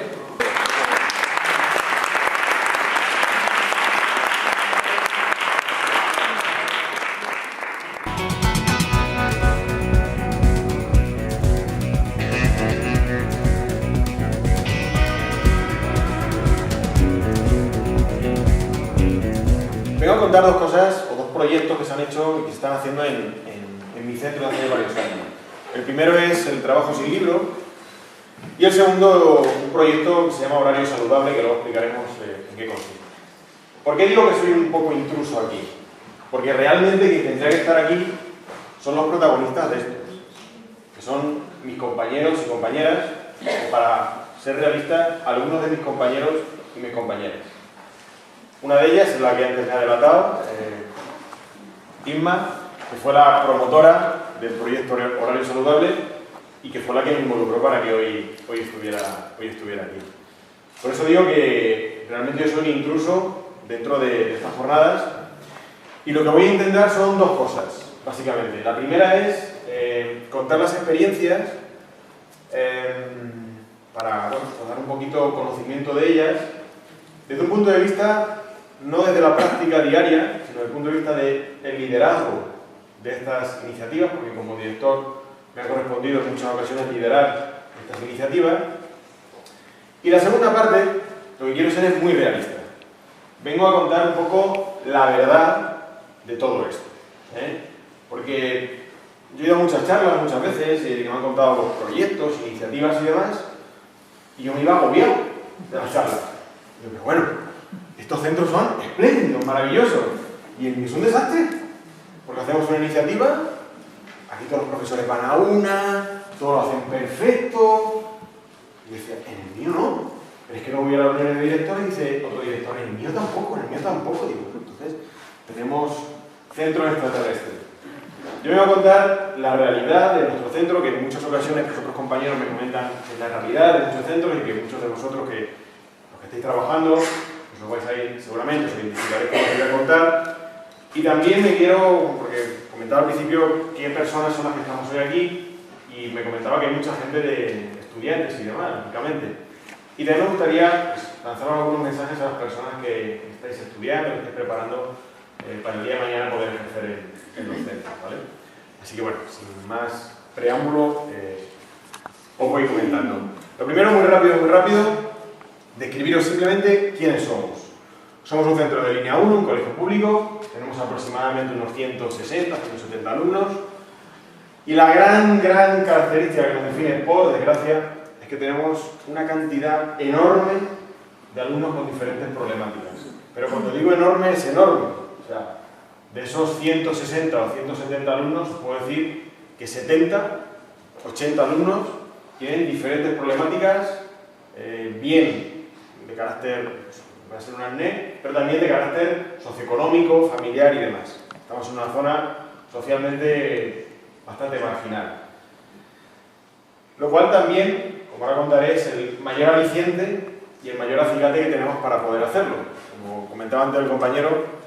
Vengo a contar dos cosas o dos proyectos que se han hecho y que se están haciendo en mi centro hace varios años. El primero es el trabajo sin libro y el segundo un proyecto que se llama Horario Saludable, que luego explicaremos en qué consiste. ¿Por qué digo que soy un poco intruso aquí? Porque realmente quien tendría que estar aquí son los protagonistas de esto, que son mis compañeros y compañeras, o para ser realistas, algunos de mis compañeros y mis compañeras. Una de ellas es la que antes me ha delatado, Inma, que fue la promotora del proyecto Horario Saludable y que fue la que me involucró para que hoy estuviera aquí. Por eso digo que realmente yo soy un intruso dentro de estas jornadas y lo que voy a intentar son dos cosas, básicamente. La primera es contar las experiencias para dar un poquito conocimiento de ellas desde un punto de vista, no desde la práctica diaria, sino desde el punto de vista del liderazgo de estas iniciativas, porque como director me ha correspondido en muchas ocasiones liderar estas iniciativas. Y la segunda parte, lo que quiero ser es muy realista. Vengo a contar un poco la verdad de todo esto, porque yo he ido a muchas charlas muchas veces que me han contado los proyectos, iniciativas y demás, y yo me iba agobiado de las charlas. Y yo, pero bueno, estos centros son espléndidos, maravillosos, y el mío es un desastre, porque hacemos una iniciativa, aquí todos los profesores van a una, todos lo hacen perfecto, y decía, en el mío no, pero es que luego voy a la reunión de directores y dice otro director, en el mío tampoco, digo, entonces tenemos centros extraterrestres. Yo me voy a contar la realidad de nuestro centro, que en muchas ocasiones otros compañeros me comentan que es la realidad de muchos centros y que muchos de vosotros que los que estáis trabajando, pues os vais a ir seguramente, os identificaréis con lo que voy a contar. Y también me quiero, porque comentaba al principio qué personas son las que estamos hoy aquí y me comentaba que hay mucha gente de estudiantes y demás, lógicamente. Y también me gustaría pues, lanzar algunos mensajes a las personas que estáis estudiando, que estáis preparando para el día de mañana poder ejercer en los centros, ¿vale? Así que bueno, sin más preámbulo, os voy comentando. Lo primero, muy rápido, describiros simplemente quiénes somos. Somos un centro de línea 1, un colegio público, tenemos aproximadamente unos 160, 170 alumnos, y la gran característica que nos define, por desgracia, es que tenemos una cantidad enorme de alumnos con diferentes problemáticas. Pero cuando digo enorme, es enorme. O sea, de esos 160 o 170 alumnos, puedo decir que 70, 80 alumnos tienen diferentes problemáticas, bien de carácter, va a ser un acné, pero también de carácter socioeconómico, familiar y demás. Estamos en una zona socialmente bastante marginal. Lo cual también, como ahora contaré, es el mayor aliciente y el mayor acicate que tenemos para poder hacerlo. Como comentaba antes el compañero,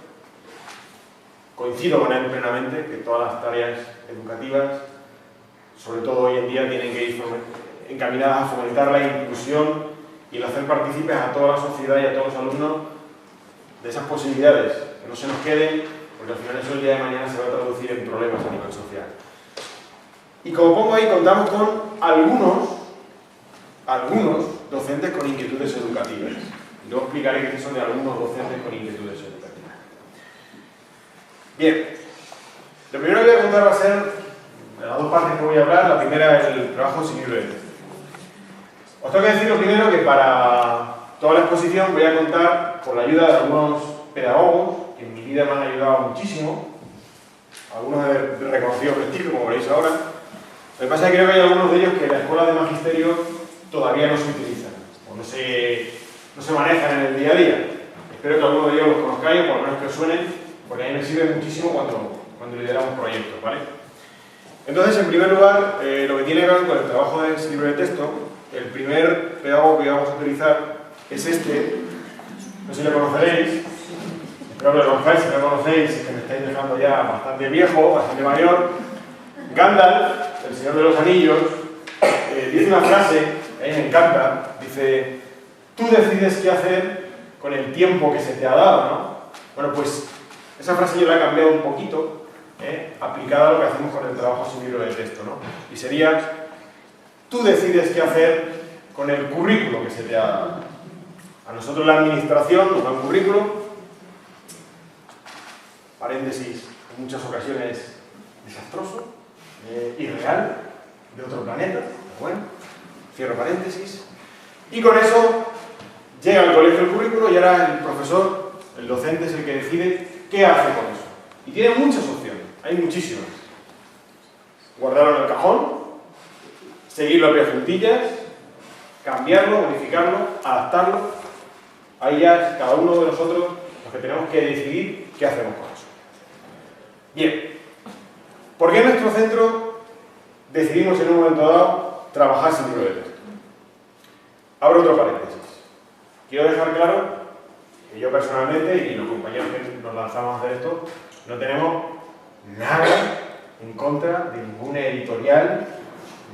coincido con él plenamente que todas las tareas educativas, sobre todo hoy en día, tienen que ir encaminadas a fomentar la inclusión y el hacer partícipes a toda la sociedad y a todos los alumnos de esas posibilidades, que no se nos queden, porque al final eso el día de mañana se va a traducir en problemas a nivel social. Y como pongo ahí, contamos con algunos docentes con inquietudes educativas. Y luego explicaré qué son de algunos docentes con inquietudes educativas. Bien, lo primero que voy a contar va a ser, de las dos partes que voy a hablar, la primera es el trabajo sin libro de texto. Os tengo que decir lo primero que para toda la exposición voy a contar con la ayuda de algunos pedagogos que en mi vida me han ayudado muchísimo, algunos de reconocido prestigio, como veréis ahora. Lo que pasa es que creo que hay algunos de ellos que en la escuela de magisterio todavía no se utilizan, o no se manejan en el día a día. Espero que algunos de ellos los conozcáis, o por lo menos que os suenen, porque a mí me sirve muchísimo cuando lideramos proyectos, ¿vale? Entonces, en primer lugar, lo que tiene que ver con el trabajo de ese libro de texto, el primer pedagogo que vamos a utilizar es este. No sé si lo conoceréis, espero que lo conozcáis. Si no lo conocéis, es que me estáis dejando ya bastante viejo, bastante mayor. Gandalf, el Señor de los Anillos, dice una frase que a mí me encanta, dice: tú decides qué hacer con el tiempo que se te ha dado, ¿no? Bueno, pues esa frase yo la he cambiado un poquito, aplicada a lo que hacemos con el trabajo sin libro de texto, ¿no? Y sería: tú decides qué hacer con el currículo que se te ha dado. A nosotros la administración nos da un currículo, paréntesis, en muchas ocasiones desastroso, irreal, de otro planeta, pero bueno, cierro paréntesis, y con eso llega al colegio el currículo y ahora el profesor, el docente, es el que decide qué hace con eso. Y tiene muchas opciones, hay muchísimas. Guardarlo en el cajón, seguirlo a pie juntillas, cambiarlo, modificarlo, adaptarlo. Ahí ya es cada uno de nosotros los que tenemos que decidir qué hacemos con eso. Bien, ¿Por qué en nuestro centro decidimos en un momento dado trabajar sin libro de texto? Abro otro paréntesis. Quiero dejar claro que yo personalmente y los compañeros que nos lanzamos a hacer esto no tenemos nada en contra de ninguna editorial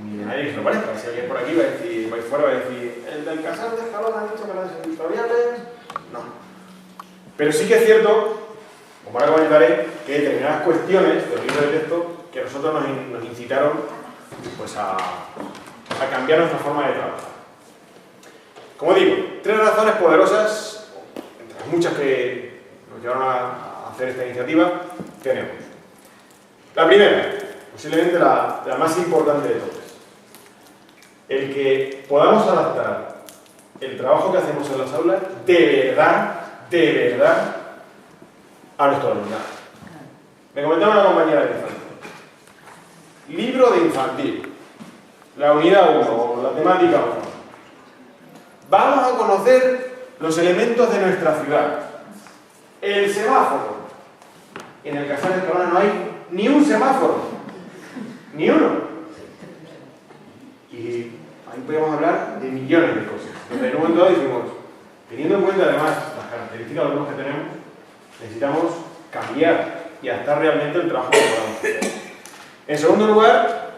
ni de nadie que se lo parezca. Si alguien por aquí va a decir, va fuera va a decir, el del Casal de Escalón ha dicho que las editoriales... No. Pero sí que es cierto, como ahora comentaré, que hay determinadas cuestiones de los libros de texto que a nosotros nos incitaron pues, a cambiar nuestra forma de trabajar. Como digo, 3 razones poderosas, entre las muchas que nos llevaron a hacer esta iniciativa, tenemos. La primera, posiblemente la más importante de todas. El que podamos adaptar el trabajo que hacemos en las aulas de verdad, a nuestro alumnado. Me comentaba una compañera de infantil. Libro de infantil, la unidad 1 o la temática 1. Vamos a conocer los elementos de nuestra ciudad. El semáforo. En el Casal de Escalón no hay ni un semáforo. Ni uno. Y ahí podemos hablar de millones de cosas. Entonces, en un momento dado dijimos, teniendo en cuenta además las características de los que tenemos, necesitamos cambiar y adaptar realmente el trabajo que podamos hacer. En segundo lugar,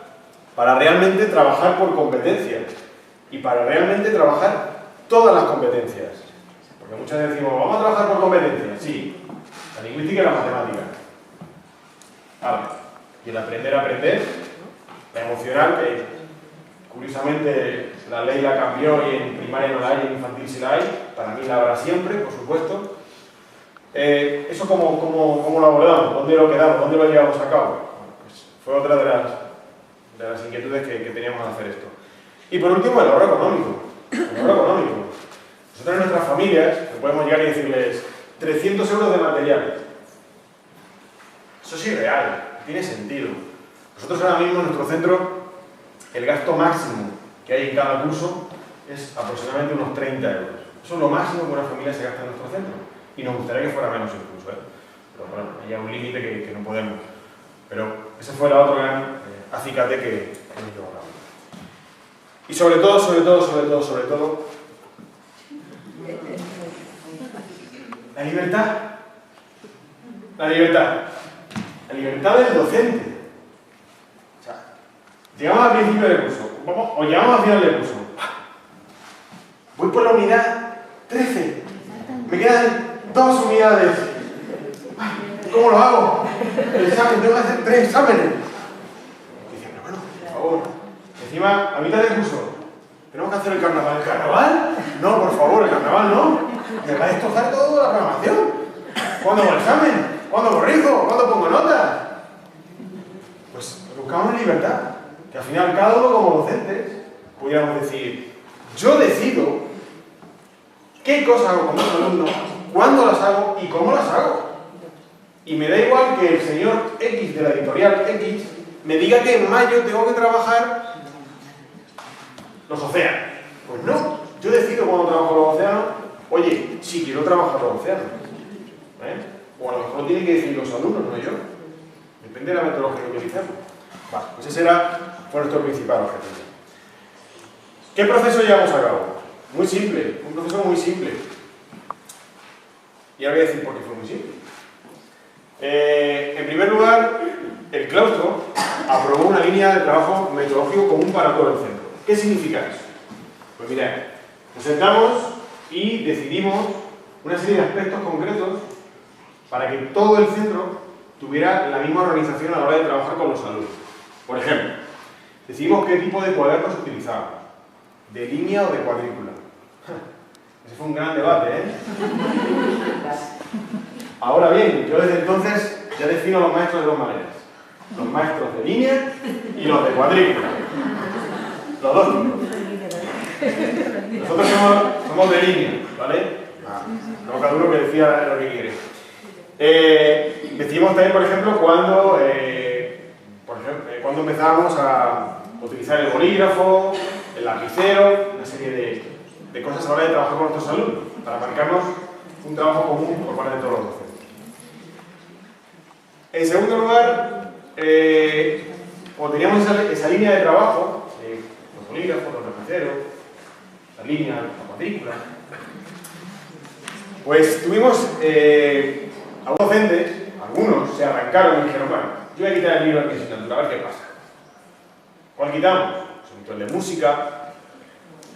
para realmente trabajar por competencias y para realmente trabajar todas las competencias. Porque muchas veces decimos, vamos a trabajar por competencias. Sí, la lingüística y la matemática. Vale. Y el aprender a aprender, la emocional, que curiosamente la ley la cambió y en primaria no la hay, en infantil sí la hay, para mí la habrá siempre, por supuesto. ¿Eso cómo lo abordamos? ¿Dónde lo quedamos? ¿Dónde lo llevamos a cabo? Bueno, pues fue otra de las inquietudes que teníamos al hacer esto. Y por último, el ahorro económico. El ahorro económico. Nosotros en nuestras familias podemos llegar y decirles 300 euros de materiales. Eso es irreal, tiene sentido. Nosotros ahora mismo en nuestro centro, el gasto máximo que hay en cada curso es aproximadamente unos 30 euros. Eso es lo máximo que una familia se gasta en nuestro centro. Y nos gustaría que fuera menos incluso, ¿eh? Pero bueno, hay un límite que no podemos. Pero ese fue el otro gran acicate que nos llevó a cabo. Y sobre todo, la libertad. La libertad del docente. O sea, llegamos al principio del curso, o llegamos al final del curso. Voy por la unidad 13. Me quedan 2 unidades. ¿Cómo lo hago? El examen, tengo que hacer 3 exámenes. Y dice, pero bueno, por favor. Encima, a mitad del curso, tenemos que hacer el carnaval. ¿El carnaval? No, por favor, el carnaval no. Me va a destrozar toda la programación. ¿Cuándo hago el examen? ¿Cuándo corrijo? ¿Cuándo pongo notas? Pues buscamos libertad. Que al final cada uno como docentes pudiéramos decir, yo decido qué cosas hago con mis alumnos, cuándo las hago y cómo las hago. Y me da igual que el señor X de la editorial X me diga que en mayo tengo que trabajar los océanos. Pues no, yo decido cuándo trabajo los océanos. Oye, si quiero trabajar los océanos. O a lo mejor lo tienen que decir los alumnos, no yo. Depende de la metodología que utilicemos. Vale, pues ese fue nuestro principal objetivo. ¿Qué proceso llevamos a cabo? Muy simple, un proceso muy simple. Y ahora voy a decir por qué fue muy simple. En primer lugar, el claustro aprobó una línea de trabajo metodológico común para todo el centro. ¿Qué significa eso? Pues mirad, nos sentamos y decidimos una serie de aspectos concretos para que todo el centro tuviera la misma organización a la hora de trabajar con los alumnos. Por ejemplo, decidimos qué tipo de cuadernos utilizábamos, de línea o de cuadrícula. Ese fue un gran debate, ¿eh? Ahora bien, yo desde entonces ya defino a los maestros de 2 maneras. Los maestros de línea y los de cuadrícula. Los 2 tipos. Nosotros somos de línea, ¿vale? No cada uno que decía lo que quiere. Decidimos también, por ejemplo, cuando empezábamos a utilizar el bolígrafo, el lapicero, una serie de cosas a la hora de trabajar con nuestros alumnos, para marcarnos un trabajo común por parte de todos los docentes. En segundo lugar, cuando teníamos esa línea de trabajo, los bolígrafos, los lapiceros, la línea, la matrícula, pues tuvimos a docentes, algunos se arrancaron y dijeron, bueno, yo voy a quitar el libro de mi asignatura, a ver qué pasa. ¿Cuál quitamos? Pues el de música,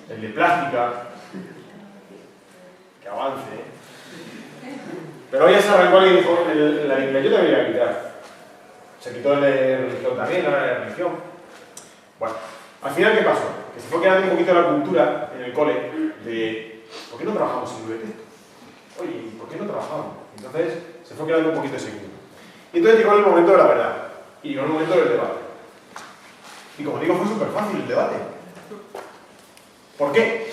el de plástica, que avance, Pero hoy ya se arrancó alguien y dijo, la inglés yo también voy a quitar. Se quitó el de religión también, la de religión. Bueno, al final, ¿qué pasó? Que se fue quedando un poquito la cultura en el cole de ¿por qué no trabajamos sin libro de texto? Oye, ¿por qué no trabajamos? Entonces se fue quedando un poquito ese clima. Y entonces llegó el momento de la verdad. Y llegó el momento del debate. Y como digo, fue súper fácil el debate. ¿Por qué?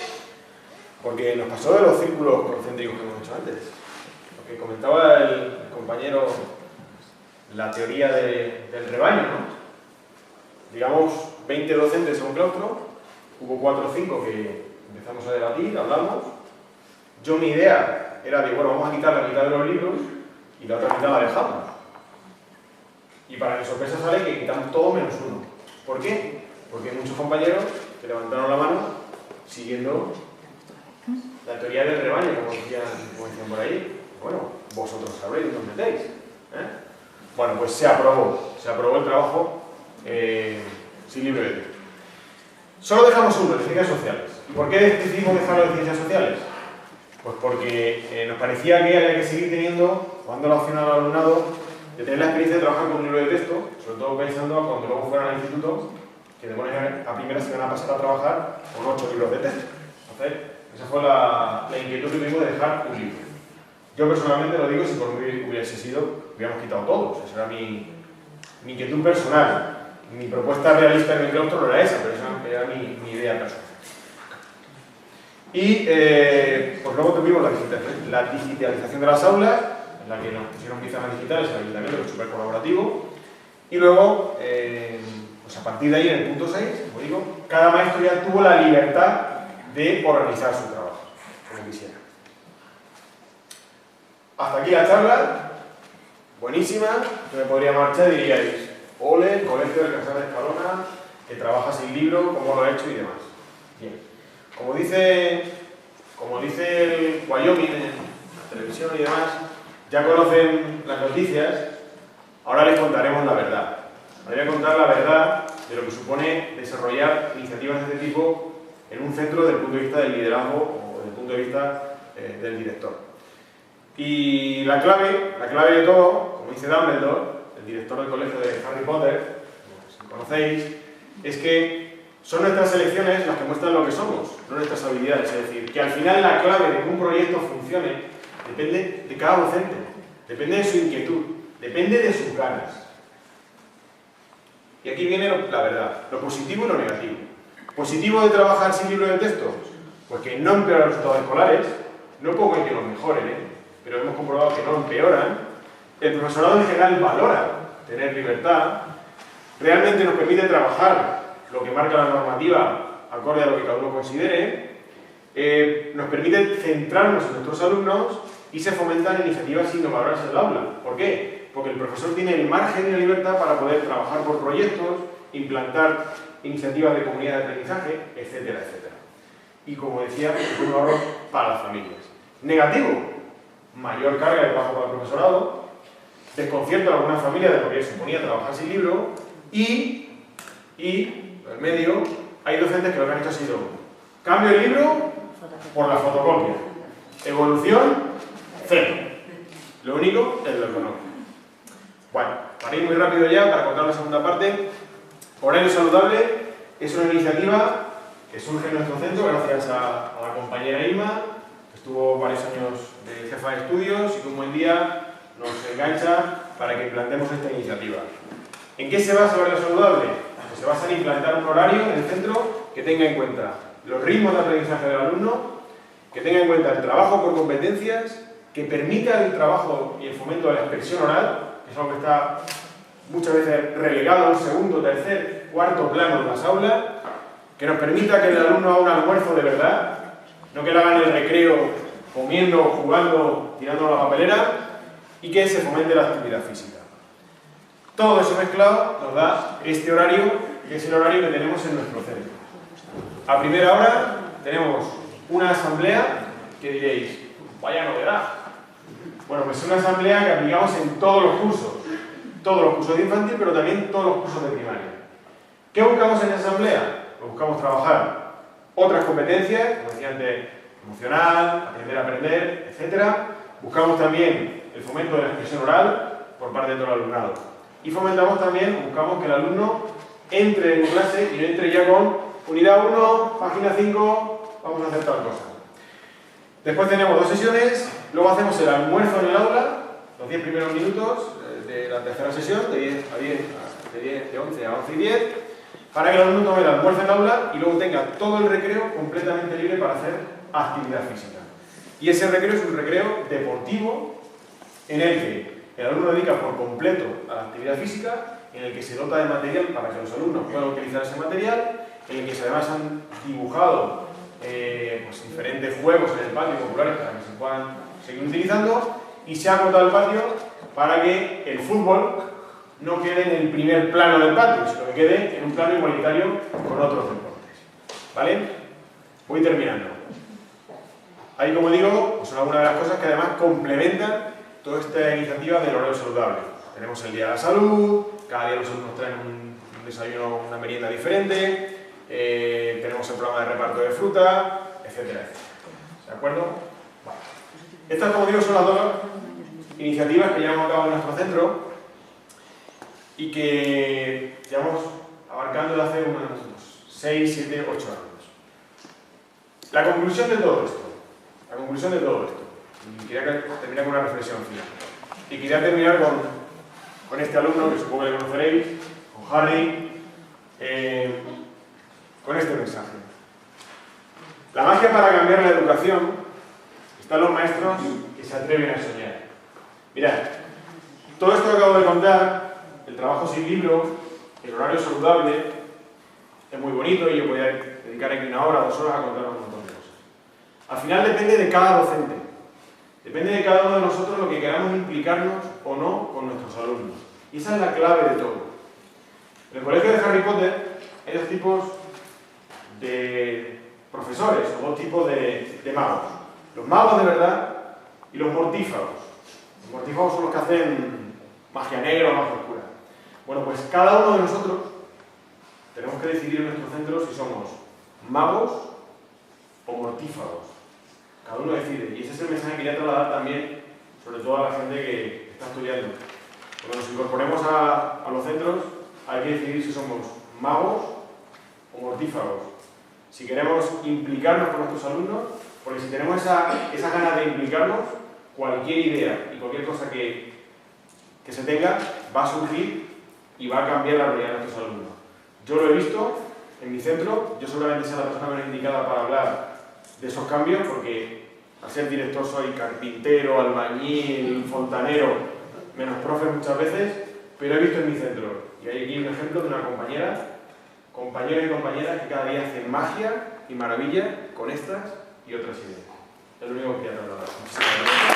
Porque nos pasó de los círculos concéntricos que hemos hecho antes. Lo que comentaba el compañero, la teoría del rebaño, ¿no? Digamos, 20 docentes en un claustro, hubo 4 o 5 que empezamos a debatir, hablamos. Yo mi idea era de, bueno, vamos a quitar la mitad de los libros y la otra mitad la dejamos. Y para mi sorpresa sale que quitamos todo menos uno. ¿Por qué? Porque hay muchos compañeros que levantaron la mano siguiendo la teoría del rebaño, como decían por ahí. Bueno, vosotros sabréis dónde os metéis. Bueno, pues se aprobó el trabajo sin libro de texto. Solo dejamos uno, de ciencias sociales. ¿Y por qué decidimos dejarlo de ciencias sociales? Pues porque nos parecía que había que seguir teniendo, dando la opción al alumnado, de tener la experiencia de trabajar con un libro de texto, sobre todo pensando cuando luego fueran al instituto, que de manera a primera se van a pasar a trabajar con 8 libros de texto. Entonces, esa fue la inquietud que tuvimos de dejar un libro. Yo personalmente lo digo, si por mí hubiese sido, hubiéramos quitado todos. Esa era mi inquietud personal. Mi propuesta realista en el claustro no era esa, pero esa era mi idea personal. Y pues luego tuvimos la digitalización de las aulas, en la que nos pusieron pizarras digitales al ayuntamiento, que es súper colaborativo. Y luego, pues a partir de ahí, en el punto 6, como digo, cada maestro ya tuvo la libertad de organizar su trabajo, como quisiera. Hasta aquí la charla, buenísima, yo me podría marchar y diríais, ole, el colegio del Casal de Escalona, que trabaja sin libro, cómo lo ha hecho y demás. Bien, como dice el Wyoming en la televisión y demás, ya conocen las noticias, ahora les contaremos la verdad. Les voy a contar la verdad de lo que supone desarrollar iniciativas de este tipo en un centro desde el punto de vista del liderazgo o desde el punto de vista del director. Y la clave de todo, como dice Dumbledore, el director del colegio de Harry Potter, si conocéis, es que son nuestras elecciones las que muestran lo que somos, no nuestras habilidades. Es decir, que al final la clave de que un proyecto funcione depende de cada docente, depende de su inquietud, depende de sus ganas. Y aquí viene la verdad, lo positivo y lo negativo. Positivo de trabajar sin libro de texto, pues que no empeora los resultados escolares, no pongo que los mejoren, pero hemos comprobado que no empeoran. El profesorado en general valora tener libertad, realmente nos permite trabajar lo que marca la normativa acorde a lo que cada uno considere, nos permite centrarnos en nuestros alumnos y se fomentan iniciativas innovadoras en el aula. ¿Por qué? Porque el profesor tiene el margen y la libertad para poder trabajar por proyectos, implantar iniciativas de comunidad de aprendizaje, etcétera, etcétera. Y como decía, es un ahorro para las familias. Negativo, mayor carga de trabajo para el profesorado, desconcierto a algunas familias de lo que suponía trabajar sin libro y en medio hay docentes que lo que han hecho ha sido cambio el libro por la fotocopia, evolución cero, lo único es lo económico. Bueno, para ir muy rápido ya, para contar la segunda parte, Horario Saludable es una iniciativa que surge en nuestro centro gracias a la compañera Irma, que estuvo varios años de jefa de estudios y que un buen día nos engancha para que implantemos esta iniciativa. ¿En qué se basa Horario Saludable? Pues se basa en implantar un horario en el centro que tenga en cuenta los ritmos de aprendizaje del alumno, que tenga en cuenta el trabajo por competencias, que permita el trabajo y el fomento de la expresión oral, que es algo que está muchas veces relegado a un segundo, tercer, cuarto plano en las aulas, que nos permita que el alumno haga un almuerzo de verdad, no que lo haga en el recreo, comiendo, jugando, tirando la papelera, y que se fomente la actividad física. Todo eso mezclado nos da este horario, que es el horario que tenemos en nuestro centro. A primera hora tenemos una asamblea que diréis, vaya novedad. Bueno, pues es una asamblea que aplicamos en todos los cursos de infantil, pero también todos los cursos de primaria. ¿Qué buscamos en esa asamblea? Pues buscamos trabajar otras competencias, como decía antes, emocional, aprender, etc. Buscamos también el fomento de la expresión oral por parte de todo el alumnado. Y fomentamos también, buscamos que el alumno entre en clase y no entre ya con unidad 1, página 5, vamos a hacer tal cosa. Después tenemos 2 sesiones, luego hacemos el almuerzo en el aula, los 10 primeros minutos de la tercera sesión, de 11 a 11 y 10, para que el alumno tome el almuerzo en el aula y luego tenga todo el recreo completamente libre para hacer actividad física. Y ese recreo es un recreo deportivo en el que el alumno dedica por completo a la actividad física, en el que se dota de material para que los alumnos puedan utilizar ese material, en el que además han dibujado pues diferentes juegos en el patio populares para que se puedan seguir utilizando, y se ha acotado el patio para que el fútbol no quede en el primer plano del patio, sino que quede en un plano igualitario con otros deportes. ¿Vale? Voy terminando. Ahí, como digo, pues son algunas de las cosas que además complementan toda esta iniciativa del horario saludable. Tenemos el Día de la Salud, cada día los alumnos traen un desayuno, una merienda diferente, tenemos el programa de reparto de fruta, etcétera, etcétera. ¿De acuerdo? Bueno. Estas, como digo, son las 2 iniciativas que llevamos a cabo en nuestro centro y que llevamos abarcando desde hace unos 6, 7, 8 años. La conclusión de todo esto, y quería terminar con una reflexión final. Y quería terminar con este alumno, que supongo que le conoceréis, con Harry, con este mensaje. La magia para cambiar la educación está en los maestros que se atreven a soñar. Mirad, todo esto que acabo de contar, el trabajo sin libro, el horario saludable, es muy bonito y yo podría dedicar aquí 1 hora, 2 horas a contar un montón de cosas. Al final depende de cada docente. Depende de cada uno de nosotros lo que queramos implicarnos o no con nuestros alumnos. Y esa es la clave de todo. En el colegio de Harry Potter hay 2 tipos de profesores, o 2 tipos de magos. Los magos de verdad y los mortífagos. Los mortífagos son los que hacen magia negra o magia oscura. Bueno, pues cada uno de nosotros tenemos que decidir en nuestro centro si somos magos o mortífagos. Cada uno decide, y ese es el mensaje que quería trasladar también, sobre todo a la gente que está estudiando. Cuando nos incorporemos a los centros, hay que decidir si somos magos o mortífagos. Si queremos implicarnos con nuestros alumnos, porque si tenemos esa ganas de implicarnos, cualquier idea y cualquier cosa que se tenga va a surgir y va a cambiar la realidad de nuestros alumnos. Yo lo he visto en mi centro, yo seguramente sea la persona menos indicada para hablar de esos cambios, porque al ser director soy carpintero, albañil, fontanero, menos profe muchas veces, pero he visto en mi centro, y hay aquí un ejemplo de una compañeros y compañeras que cada día hacen magia y maravilla con estas y otras ideas. Es lo único que quería trasladar. Muchísimas gracias.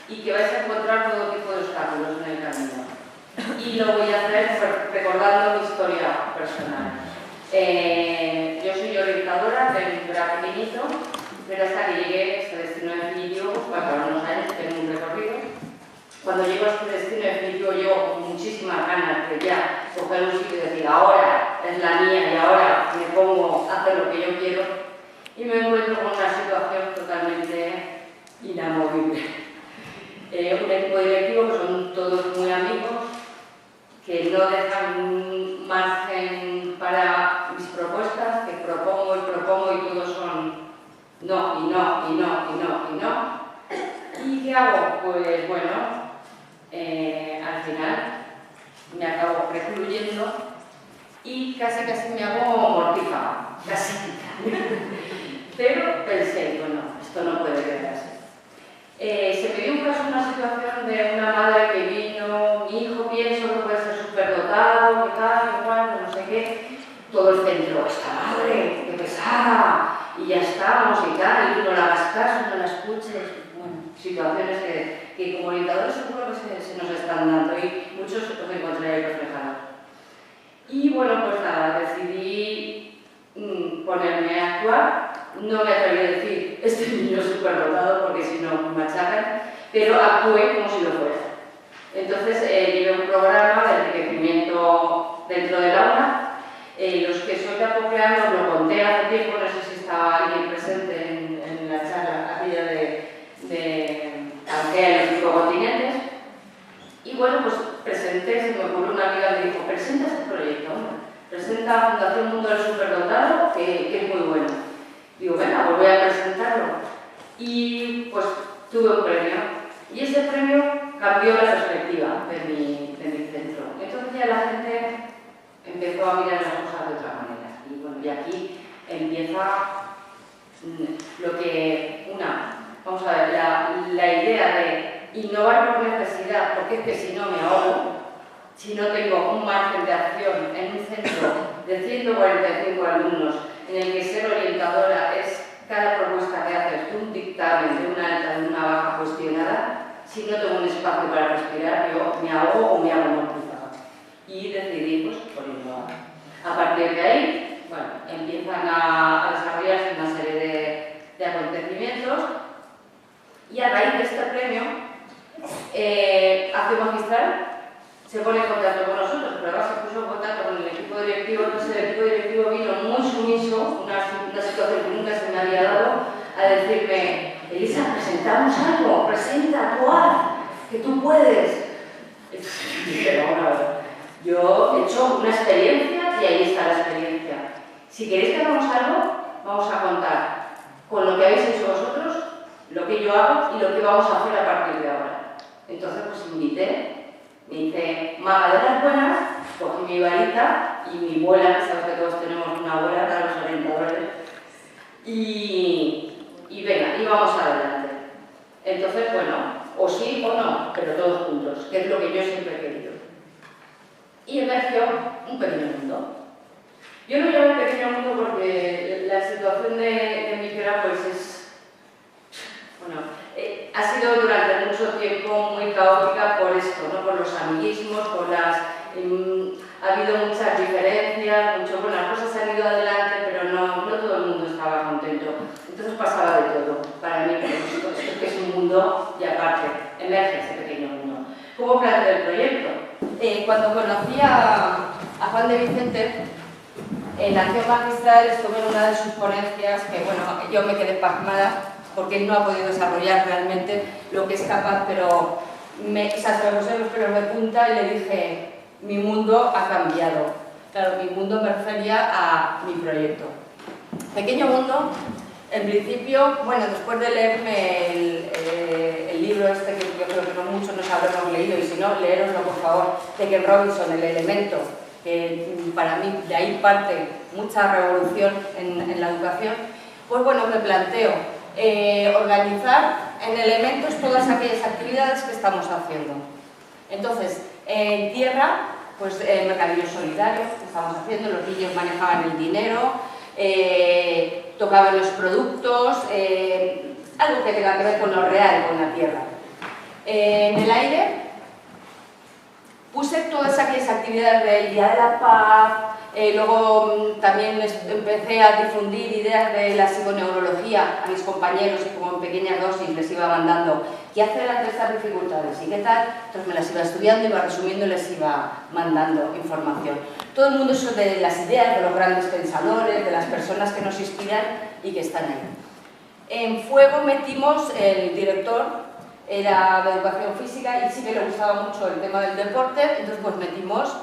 Y que vais a encontrar todo tipo de obstáculos en el camino. Y lo voy a hacer recordando mi historia personal. Yo soy orientadora del Libra pequeñito, pero hasta que llegué a este destino definitivo, pasaron unos años, tengo un recorrido. Cuando llego a este destino definitivo, yo con muchísimas ganas de ya coger un sitio y decir, ahora es la mía y ahora me pongo a hacer lo que yo quiero, y me encuentro con una situación totalmente inamovible. Un equipo directivo que son todos muy amigos, que no dejan margen para mis propuestas, que propongo y todos son no, y no, y no, y no, y no. ¿Y qué hago? Pues bueno, al final me acabo recluyendo y casi me hago mortífaga, casi. Pero pensé, bueno, esto no puede quedarse. Se me dio un caso, una situación de una madre que vino, mi hijo pienso que puede ser superdotado, que tal, igual, no sé qué. Todo el centro, esta madre, que pesada, y ya estamos y tal, y tú no le hagas caso, no la escuches. Bueno, situaciones que como orientadores seguro que se nos están dando y muchos los encontré ahí reflejados. Y bueno, pues nada, decidí ponerme a actuar. No me atreví a decir, este niño es superdotado porque si no me machacan, pero actué como si lo fuera. Entonces llevé un programa de enriquecimiento dentro del aula. Los que soy tapopeanos lo conté hace tiempo, no sé si estaba alguien presente en la charla aquella de Ankea en los 5 continentes. Y bueno, pues presenté, se me ocurrió una amiga que me dijo, presenta este proyecto, presenta a Fundación Mundo del Superdotado, que es muy bueno. Digo, venga, pues voy a presentarlo. Y pues tuve un premio. Y ese premio cambió la perspectiva de mi centro. Entonces ya la gente empezó a mirar las cosas de otra manera. Y bueno, y aquí empieza lo que, vamos a ver, la idea de innovar por necesidad, porque es que si no me ahogo, si no tengo un margen de acción en un centro de 145 alumnos, en el que ser orientadora es cada propuesta que haces un dictamen de una alta, de una baja cuestionada, si no tengo un espacio para respirar, yo me ahogo o me hago amortizada. Y decidí, pues, por innovar. A partir de ahí, bueno, empiezan a desarrollarse una serie de acontecimientos y a raíz de este premio, Acción Magistral se pone en contacto con nosotros, pero además se puso en contacto con el equipo directivo, entonces el equipo directivo vino muy sumiso, una situación que nunca se me había dado, a decirme, Elisa, presentamos algo, presenta, tú haz, que tú puedes. Y dije, no, yo he hecho una experiencia y ahí está la experiencia. Si queréis que hagamos algo, vamos a contar con lo que habéis hecho vosotros, lo que yo hago y lo que vamos a hacer a partir de ahora. Entonces, pues invité. Me hice maga de las buenas, cogí mi varita y mi bola, sabes que todos tenemos una bola para los orientadores, y venga, y vamos adelante. Entonces, bueno, o sí o no, pero todos juntos, que es lo que yo siempre he querido. Y emergió un pequeño mundo. Yo no llamo pequeño mundo porque la situación de mi ciudad pues es, bueno, ha sido durante mucho tiempo muy caótica por esto, ¿no? Por los amiguismos, por las... ha habido muchas diferencias, bueno, las cosas han ido adelante, pero no todo el mundo estaba contento. Entonces pasaba de todo. Para mí, esto que es un mundo y aparte, emerge ese pequeño mundo. ¿Cómo planteé el proyecto? Cuando conocí a Juan de Vicente, en Acción Magistral estuve en una de sus ponencias que, bueno, yo me quedé pasmada porque él no ha podido desarrollar realmente lo que es capaz, pero me puse los pelos de punta y le dije, mi mundo ha cambiado. Claro, mi mundo me refería a mi proyecto. Pequeño mundo, en principio, bueno, después de leerme el libro este, que yo creo que no muchos nos habremos leído, y si no, leeroslo por favor, de Ken Robinson, El elemento, que para mí de ahí parte mucha revolución en la educación, pues bueno, me planteo organizar en elementos todas aquellas actividades que estamos haciendo. Entonces, en tierra, pues mercadillo solidario que estamos haciendo, los niños manejaban el dinero, tocaban los productos, algo que tenga que ver con lo real, con la tierra. En el aire puse todas aquellas actividades del Día de la Paz, luego también empecé a difundir ideas de la psiconeurología a mis compañeros y como en pequeñas dosis les iba mandando qué hacer ante estas dificultades y qué tal, entonces me las iba estudiando, iba resumiendo y les iba mandando información. Todo el mundo eso de las ideas de los grandes pensadores, de las personas que nos inspiran y que están ahí. En Fuego metimos, el director era de educación física y sí que le gustaba mucho el tema del deporte, entonces pues metimos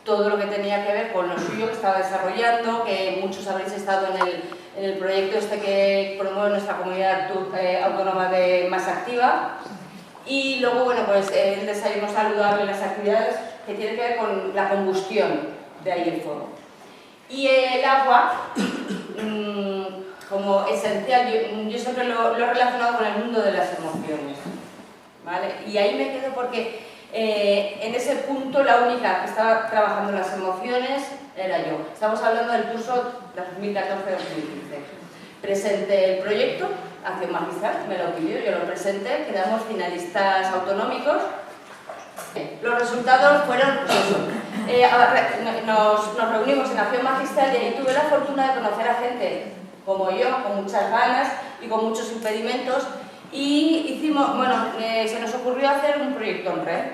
todo lo que tenía que ver con lo suyo que estaba desarrollando, que muchos habréis estado en el proyecto este que promueve nuestra comunidad autónoma de Más Activa. Y luego, bueno, pues el desayuno saludable, las actividades que tienen que ver con la combustión, de ahí el fuego. Y el agua, como esencial. Yo siempre lo he relacionado con el mundo de las emociones, ¿vale? Y ahí me quedo porque en ese punto la única que estaba trabajando las emociones era yo. Estamos hablando del curso de 2014-2015. Presenté el proyecto, Acción Magistral, me lo pidió, yo lo presenté, quedamos finalistas autonómicos. Los resultados fueron, nos reunimos en Acción Magistral y ahí tuve la fortuna de conocer a gente como yo, con muchas ganas y con muchos impedimentos, y hicimos, bueno, se nos ocurrió hacer un proyecto en red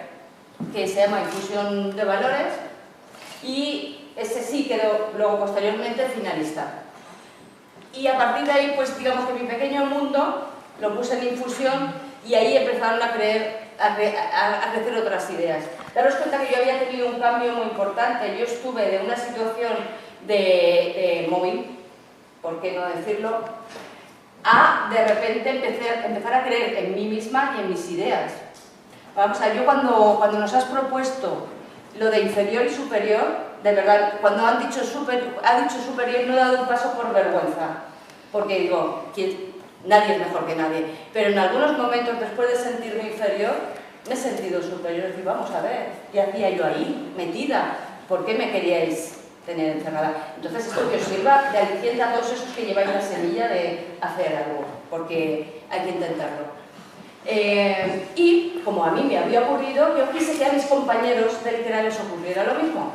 que se llama Infusión de Valores, y ese sí quedó luego posteriormente finalista. Y a partir de ahí, pues digamos que mi pequeño mundo lo puse en infusión y ahí empezaron a crecer otras ideas. Daros cuenta que yo había tenido un cambio muy importante. Yo estuve de una situación de móvil, ¿por qué no decirlo?, a de repente empezar a creer en mí misma y en mis ideas. Vamos a ver, yo cuando nos has propuesto lo de inferior y superior, de verdad, cuando ha dicho superior no he dado un paso por vergüenza, porque digo, nadie es mejor que nadie, pero en algunos momentos después de sentirme inferior, me he sentido superior, y vamos a ver, ¿qué hacía yo ahí, metida? ¿Por qué me queríais tener encerrada? Entonces esto que os sirva de aliciente a todos esos que lleváis la semilla de hacer algo, porque hay que intentarlo. Y como a mí me había ocurrido, yo quise que a mis compañeros del CREA les ocurriera lo mismo.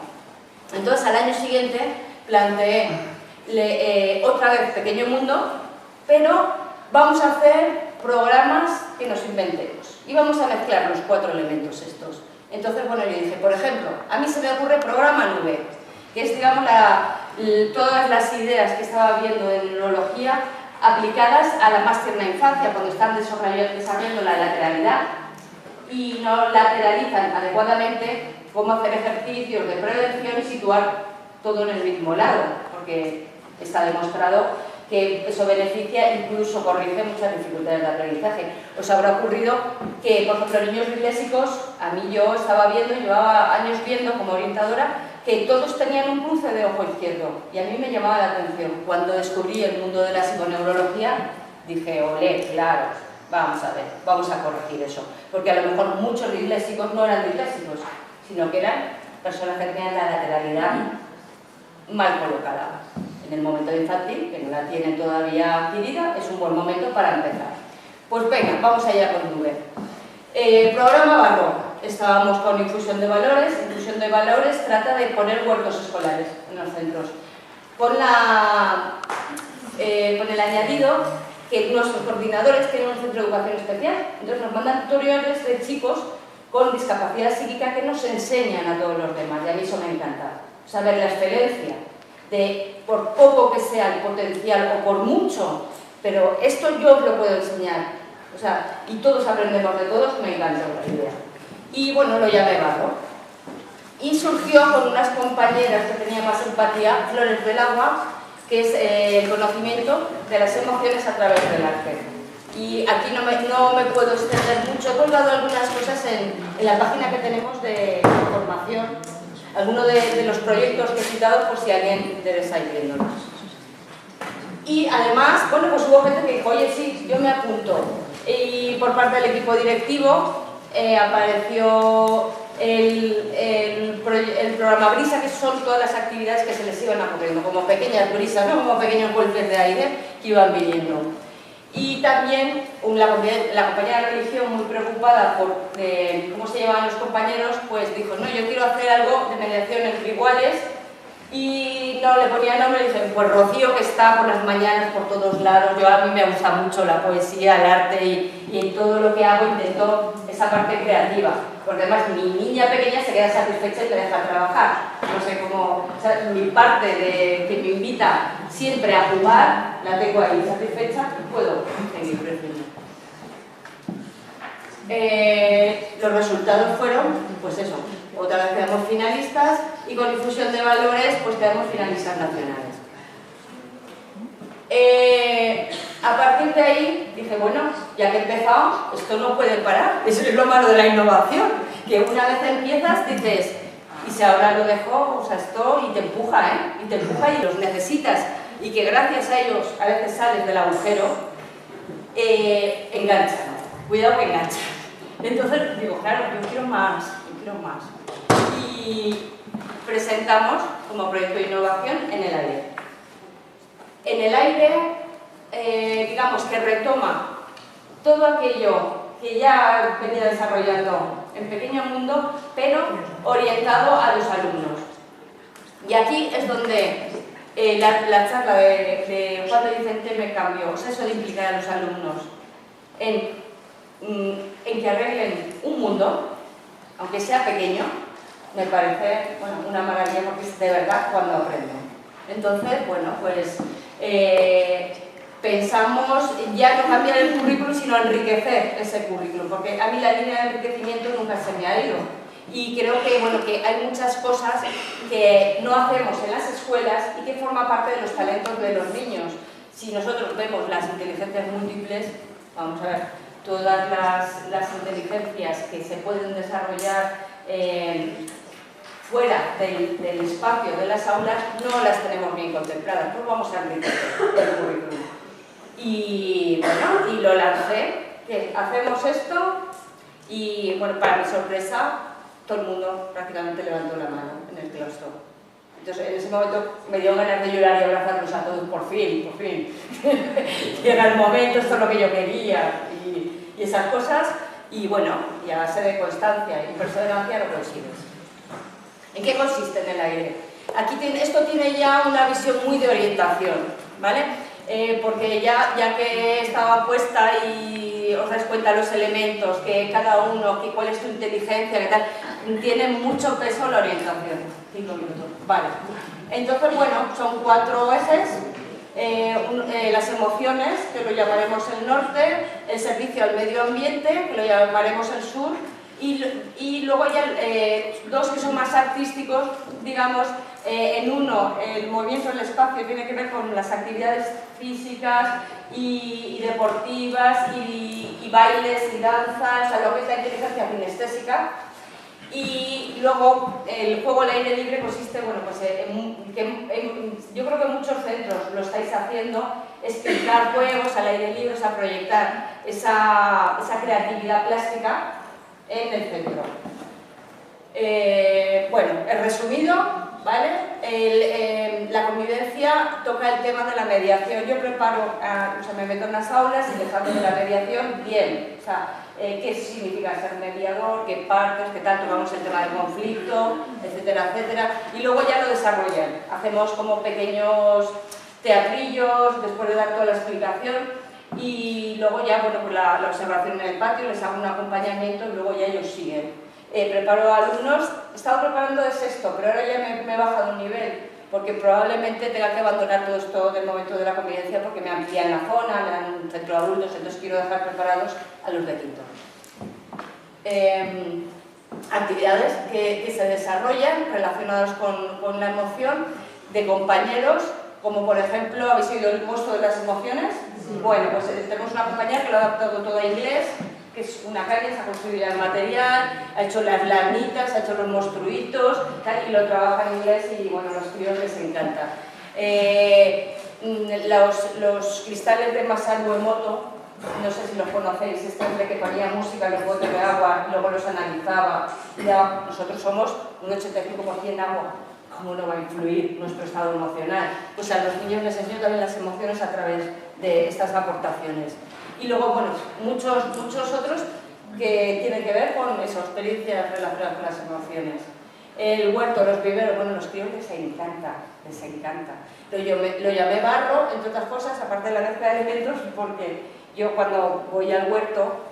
Entonces al año siguiente planteé otra vez Pequeño Mundo, pero vamos a hacer programas que nos inventemos y vamos a mezclar los 4 elementos estos. Entonces, bueno, yo dije, por ejemplo, a mí se me ocurre programa nube, que es, digamos, todas las ideas que estaba viendo en neurología aplicadas a la más tierna infancia, cuando están desarrollando la lateralidad y no lateralizan adecuadamente, cómo hacer ejercicios de prevención y situar todo en el mismo lado, porque está demostrado que eso beneficia, incluso corrige muchas dificultades de aprendizaje. Os habrá ocurrido que, por ejemplo, niños disléxicos, a mí yo llevaba años viendo como orientadora, que todos tenían un cruce de ojo izquierdo, y a mí me llamaba la atención. Cuando descubrí el mundo de la psiconeurología, dije, olé, claro, vamos a ver, vamos a corregir eso, porque a lo mejor muchos disléxicos no eran disléxicos, sino que eran personas que tenían la lateralidad mal colocada. En el momento infantil, que no la tienen todavía adquirida, es un buen momento para empezar. Pues venga, vamos allá con nube. Programa Barro. Estábamos con Infusión de Valores. Infusión de Valores trata de poner huertos escolares en los centros. Con el añadido que nuestros coordinadores tienen un centro de educación especial, entonces nos mandan tutoriales de chicos con discapacidad psíquica que nos enseñan a todos los demás, y a mí eso me encanta. Saber la excelencia de, por poco que sea el potencial o por mucho, pero esto yo os lo puedo enseñar, o sea, y todos aprendemos de todos, me encanta la idea. Y bueno, lo llamé Barro. Y surgió con unas compañeras que tenían más empatía, Flores del Agua, que es el conocimiento de las emociones a través del arte. Y aquí no me puedo extender mucho, he colgado algunas cosas en la página que tenemos de formación, algunos de los proyectos que he citado, por si alguien interesa ir viéndolos. Y además, bueno, pues hubo gente que dijo, oye, sí, yo me apunto. Y por parte del equipo directivo apareció el programa Brisa, que son todas las actividades que se les iban ocurriendo, como pequeñas brisas, ¿no? Como pequeños golpes de aire que iban viniendo. Y también la compañera de religión, muy preocupada por cómo se llevaban los compañeros, pues dijo, no, yo quiero hacer algo de mediación entre iguales, y no le ponía nombre, y dije, pues Rocío, que está por las mañanas por todos lados. A mí me gusta mucho la poesía, el arte, y en todo lo que hago intento esa parte creativa, porque además mi niña pequeña se queda satisfecha y me deja trabajar. No sé cómo, o sea, mi parte que me invita siempre a jugar, la tengo ahí satisfecha y puedo seguir creciendo. Los resultados fueron, pues eso, otra vez quedamos finalistas, y con Infusión de Valores pues quedamos finalistas nacionales. A partir de ahí dije, bueno, ya que he empezado, esto no puede parar. Eso es lo malo de la innovación, que una vez empiezas dices, y si ahora lo dejo, o sea, esto, y te empuja, y te empuja y los necesitas y que gracias a ellos a veces sales del agujero, enganchan. Cuidado que enganchan. Entonces digo, claro, yo quiero más, yo quiero más. Y presentamos como proyecto de innovación En el aire. En el aire, digamos que retoma todo aquello que ya venía desarrollando en Pequeño Mundo, pero orientado a los alumnos. Y aquí es donde la charla de Juan de Vicente me cambió, o sea, eso de implicar a los alumnos en que arreglen un mundo, aunque sea pequeño, me parece una maravilla, porque es de verdad cuando aprenden. Entonces, bueno, pues pensamos ya no cambiar el currículum, sino enriquecer ese currículum, porque a mí la línea de enriquecimiento nunca se me ha ido. Y creo que, bueno, que hay muchas cosas que no hacemos en las escuelas y que forman parte de los talentos de los niños. Si nosotros vemos las inteligencias múltiples, vamos a ver, todas las inteligencias que se pueden desarrollar fuera del espacio de las aulas, no las tenemos bien contempladas, pues vamos a enriquecer el currículum. Y bueno, y lo lancé, que hacemos esto y bueno, para mi sorpresa, todo el mundo prácticamente levantó la mano en el claustro. Entonces en ese momento me dio ganas de llorar y abrazarlos a todos, por fin, llega el momento, esto es lo que yo quería y esas cosas, y bueno, y a base de constancia y perseverancia lo consigues. ¿En qué consiste En el aire? Aquí esto tiene ya una visión muy de orientación, ¿vale? Porque ya que estaba puesta y os dais cuenta los elementos, que cada uno, que cuál es tu inteligencia, que tal, tiene mucho peso la orientación. 5 minutos, vale. Entonces, bueno, son 4 ejes, las emociones, que lo llamaremos el norte, el servicio al medio ambiente, que lo llamaremos el sur, y luego ya 2 que son más artísticos, digamos. En uno, el movimiento del espacio tiene que ver con las actividades físicas y deportivas y bailes y danzas, o sea, lo que es la inteligencia kinestésica. Y luego el juego al aire libre consiste, bueno, pues yo creo que muchos centros lo estáis haciendo, es pintar juegos al aire libre, o sea, proyectar esa creatividad plástica en el centro. Bueno, el resumido, ¿vale? La convivencia toca el tema de la mediación. Yo preparo, o sea, me meto en las aulas y les hablo de la mediación bien. O sea, qué significa ser mediador, qué partes, qué tal, tocamos el tema del conflicto, etcétera, etcétera. Y luego ya lo desarrollan. Hacemos como pequeños teatrillos después de dar toda la explicación. Y luego ya, bueno, pues la observación en el patio, les hago un acompañamiento y luego ya ellos siguen. Preparo a alumnos, he estado preparando de sexto, pero ahora ya me he bajado un nivel, porque probablemente tenga que abandonar todo esto del momento de la convivencia porque me amplían la zona, me dan un centro de adultos, entonces quiero dejar preparados a los de quinto. Actividades que se desarrollan relacionadas con la emoción de compañeros, como por ejemplo, ¿habéis oído el monstruo de las emociones? Sí. Bueno, pues tenemos una compañera que lo ha adaptado todo a inglés, que es una calle, se ha construido ya el material, ha hecho las lanitas, ha hecho los monstruitos, tal, y lo trabaja en inglés y bueno, a los críos les encanta. Los cristales de Masaru Emoto, no sé si los conocéis, este hombre que ponía música en los botes de agua y luego los analizaba. Ya, nosotros somos un 85% agua. ¿Cómo no va a influir nuestro estado emocional? Pues a los niños les enseño también las emociones a través de estas aportaciones. Y luego, bueno, muchos otros que tienen que ver con esas experiencias relacionadas con las emociones. El huerto, los viveros, bueno, los críos les encanta, les encanta. Lo llamé barro, entre otras cosas, aparte de la mezcla de alimentos, porque yo cuando voy al huerto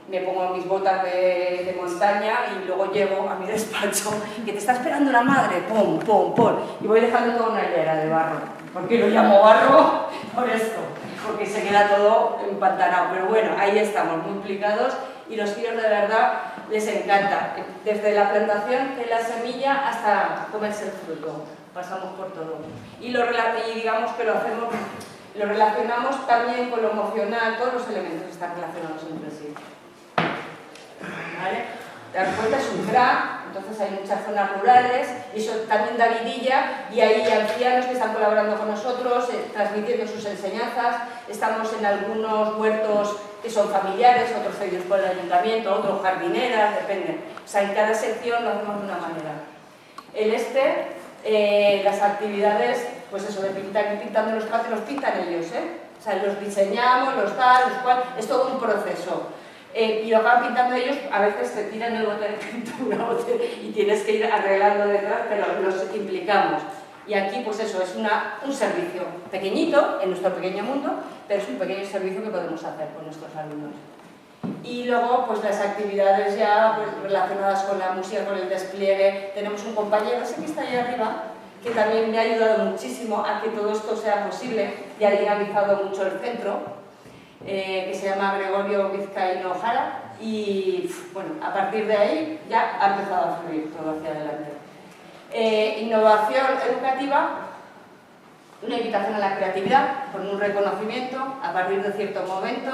me pongo mis botas de montaña y luego llego a mi despacho, que te está esperando la madre, pum, pum, pum, y voy dejando toda una hilera de barro. ¿Por qué lo llamo barro? Por esto, porque se queda todo empantanado. Pero bueno, ahí estamos, muy implicados, y los críos de verdad les encanta. Desde la plantación de la semilla hasta comerse el fruto, pasamos por todo. Y digamos que lo relacionamos también con lo emocional, todos los elementos están relacionados entre sí. ¿Vale? Te das cuenta, es un crack, entonces hay muchas zonas rurales y eso también da vidilla y hay ancianos que están colaborando con nosotros, transmitiendo sus enseñanzas. Estamos en algunos huertos que son familiares, otros cedidos por el ayuntamiento, otros jardineras, depende. O sea, en cada sección lo hacemos de una manera. Las actividades, pues eso, de pintar, ir pintando los espacios, los pintan ellos, O sea, los diseñamos, los tal, los cual, es todo un proceso. Y lo acaban pintando ellos, a veces te tiran el bote de pintura y tienes que ir arreglando detrás, pero los implicamos. Y aquí, pues eso, es un servicio pequeñito, en nuestro pequeño mundo, pero es un pequeño servicio que podemos hacer con nuestros alumnos. Y luego, pues las actividades ya pues, relacionadas con la música, con el despliegue. Tenemos un compañero, ese que está ahí arriba, que también me ha ayudado muchísimo a que todo esto sea posible y ha dinamizado mucho el centro, que se llama Gregorio Vizcaíno Jara, y bueno, a partir de ahí ya ha empezado a fluir todo hacia adelante. Innovación educativa, una invitación a la creatividad, con un reconocimiento a partir de cierto momento,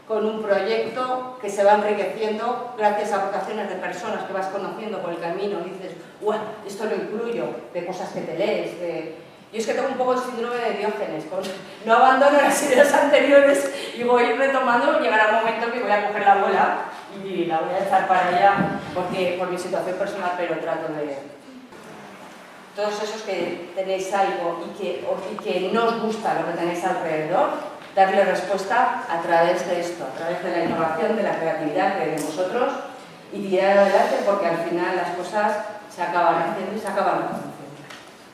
con un proyecto que se va enriqueciendo gracias a aportaciones de personas que vas conociendo por el camino. Dices, ¡guau! Esto lo incluyo, de cosas que te lees. Yo es que tengo un poco el síndrome de Diógenes, no abandono las ideas anteriores y voy retomando, llegará un momento que voy a coger la bola y la voy a echar para allá porque, por mi situación personal, pero trato de... Todos esos que tenéis algo y que no os gusta lo que tenéis alrededor, darle respuesta a través de esto, a través de la innovación, de la creatividad que de vosotros y tirar adelante porque al final las cosas se acaban haciendo y se acaban haciendo.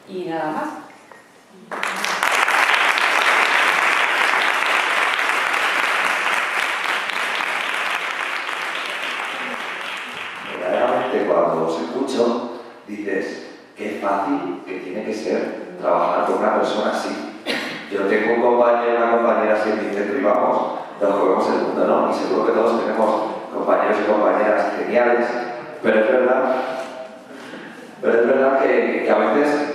Y nada más. Verdaderamente cuando os escucho dices, qué fácil que tiene que ser trabajar con una persona así. Yo tengo un compañero, una compañera así en mi centro y vamos, nos comemos el mundo, ¿no? Y seguro que todos tenemos compañeros y compañeras geniales, pero es verdad que a veces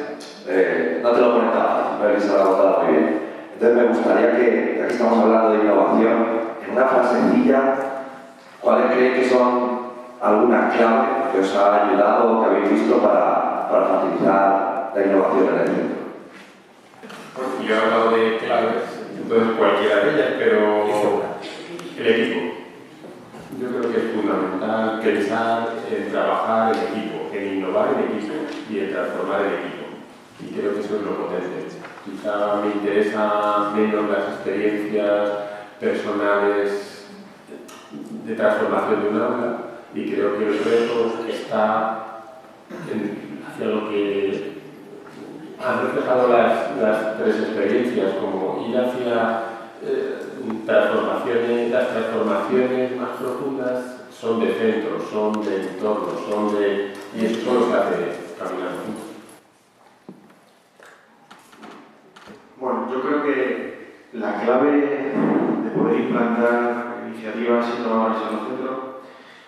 no te lo ponen tan fácil, pero que se lo ha contado muy bien. Entonces me gustaría que, ya que estamos hablando de innovación, en una frasecilla, ¿cuáles creéis que son algunas claves que os ha ayudado o que habéis visto para facilitar la innovación en el centro? Yo he hablado de claves, entonces cualquiera de ellas, pero el equipo. Yo creo que es fundamental pensar en trabajar en equipo, en innovar en equipo y en transformar el equipo. Y creo que eso es lo potente. Quizá me interesa menos las experiencias personales de transformación de un aula y creo que el reto está hacia lo que han reflejado las tres experiencias, como ir hacia transformaciones. Las transformaciones más profundas son de centro, son de entorno, y eso solo se hace caminando. Bueno, yo creo que la clave de poder implantar iniciativas innovadoras en los centros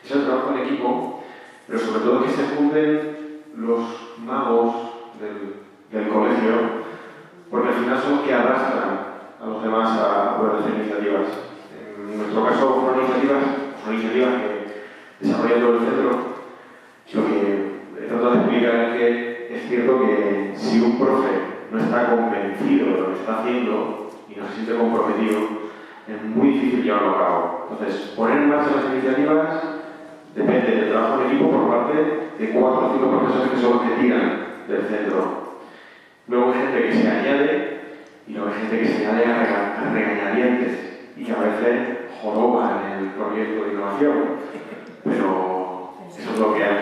es el trabajo en equipo, pero sobre todo que se junten los magos del colegio, porque al final son los que arrastran a los demás a poder hacer iniciativas. En nuestro caso son iniciativas que desarrollan todo el centro. Lo que he tratado de explicar es que es cierto que si un profe no está convencido de lo que está haciendo y no se siente comprometido, es muy difícil llevarlo a cabo. Entonces, poner en marcha las iniciativas depende del trabajo en equipo por parte de 4 o 5 profesores que son los que tiran del centro. Luego hay gente que se añade y luego hay gente que se añade a regañadientes y que a veces joroban el proyecto de innovación, pero eso es lo que hay.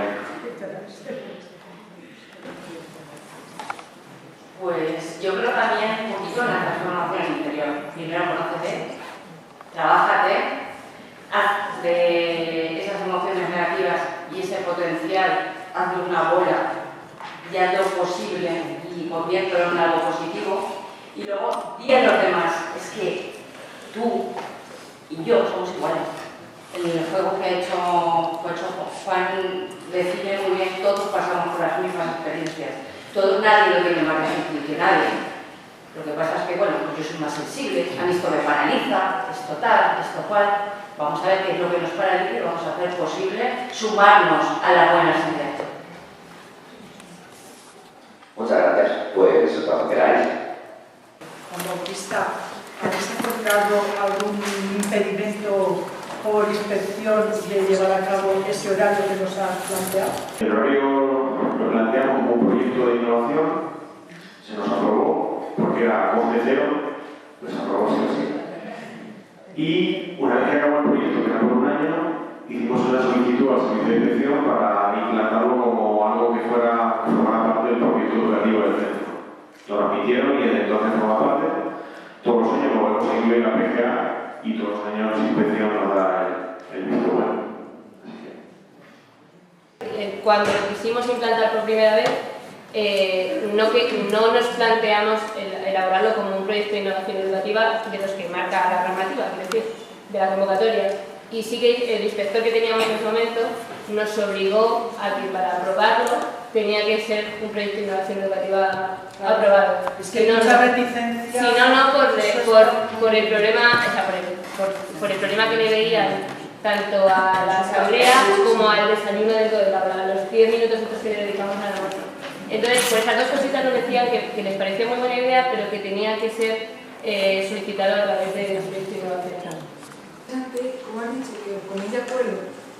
Pues yo creo también un poquito en la transformación interior. Primero conócete, trabájate, haz de esas emociones negativas y ese potencial, hazle una bola y hazlo posible y conviértelo en algo positivo. Y luego di a los demás, es que tú y yo somos iguales. El juego que ha hecho Juan define muy bien, todos pasamos por las mismas experiencias. Nadie lo tiene más difícil que nadie. Lo que pasa es que, bueno, pues yo soy más sensible, a mí esto me paraliza, esto tal, esto cual. Vamos a ver qué es lo que nos paraliza y vamos a hacer posible sumarnos a las buenas ideas. pues cuando queráis. Juan Bautista, ¿habéis encontrado algún impedimento por inspección de llevar a cabo ese horario que nos has planteado? El horario lo planteamos como un proyecto de innovación, se nos aprobó porque era coste cero, pues aprobó sí o sí. Y una vez que acabó el proyecto, que era por un año, hicimos una solicitud al servicio de inspección para implantarlo como algo que formara parte del proyecto educativo del centro. Lo admitieron y desde entonces forma parte. Todos los años lo vemos a incluir la PGA y todos los años la inspección nos da el visto bueno. Cuando lo quisimos implantar por primera vez, no nos planteamos elaborarlo como un proyecto de innovación educativa de los que marca la normativa, es decir, de la convocatoria. Y sí que el inspector que teníamos en ese momento nos obligó a que para aprobarlo tenía que ser un proyecto de innovación educativa aprobado. Es que mucha reticencia. Si no, por el problema, o sea, por el problema que le veían tanto a la asamblea como al desayuno dentro del aula, los 10 minutos que le dedicamos a la almuerzo. Entonces, por esas dos cositas nos decían que les parecía muy buena idea, pero que tenía que ser solicitado a través de los proyectos de innovación. Como has dicho, que os ponéis de acuerdo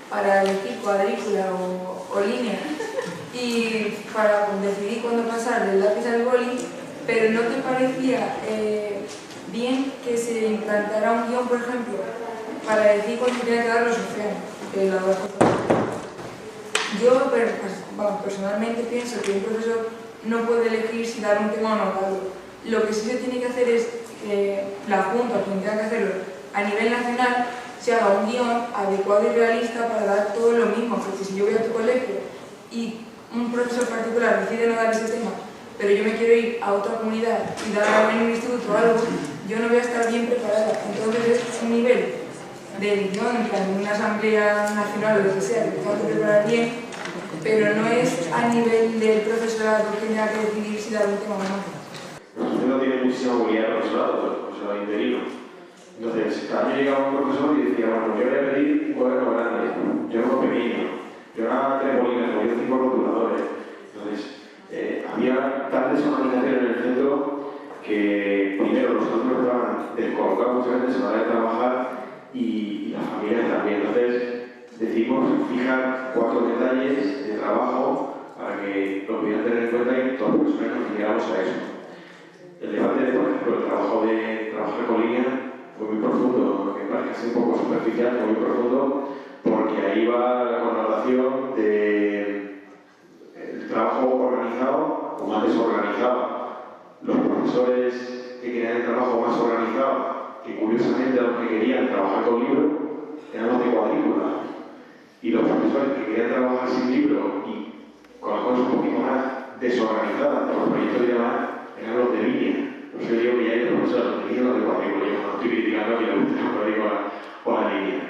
para elegir cuadrícula o línea y para decidir cuándo pasar del lápiz al boli, pero ¿no te parecía bien que se implantara un guión, por ejemplo, para decir cuándo tiene que dar los océanos? Yo personalmente pienso que un profesor no puede elegir si dar un tema o no darlo. Lo que sí se tiene que hacer es que la Junta, quien tenga que hacerlo a nivel nacional, se haga un guión adecuado y realista para dar todo lo mismo, porque si yo voy a tu colegio y un profesor particular decide no dar ese tema, pero yo me quiero ir a otra comunidad y dar en un instituto algo, yo no voy a estar bien preparada. Entonces es un nivel de guión, en plan, una asamblea nacional o lo que sea, que tengo que preparar bien, pero no es a nivel del profesorado que tenga que decidir si dar un tema o no. Usted no tiene muchísima movilidad de profesorado, profesorado interino. Entonces, cada año llegaba un profesor y decía, bueno, yo voy a pedir un cuaderno grande, yo uno pequeño, yo era 3 bolígrafos, yo 5 rotuladores. Entonces, había tal desorganización en el centro que primero los alumnos estaban descolocados muchas veces a la hora de trabajar y las familias también. Entonces, decidimos fijar 4 detalles de trabajo para que lo pudieran tener en cuenta y todos los profesores nos fijáramos a eso. El debate de, por ejemplo, el trabajo de trabajar con línea fue muy profundo, que parece casi un poco superficial, fue muy profundo, porque ahí va la connotación del trabajo organizado o más desorganizado. Los profesores que querían el trabajo más organizado, que curiosamente a los que querían trabajar con libro, eran los de cuadrícula. Y los profesores que querían trabajar sin libro y con las cosas un poquito más desorganizadas, por proyectos y demás, eran los de línea. Por eso digo que ya hay profesores de línea, los de cuadrícula. Yo no estoy criticando a quien le guste el cuadrícula o la línea.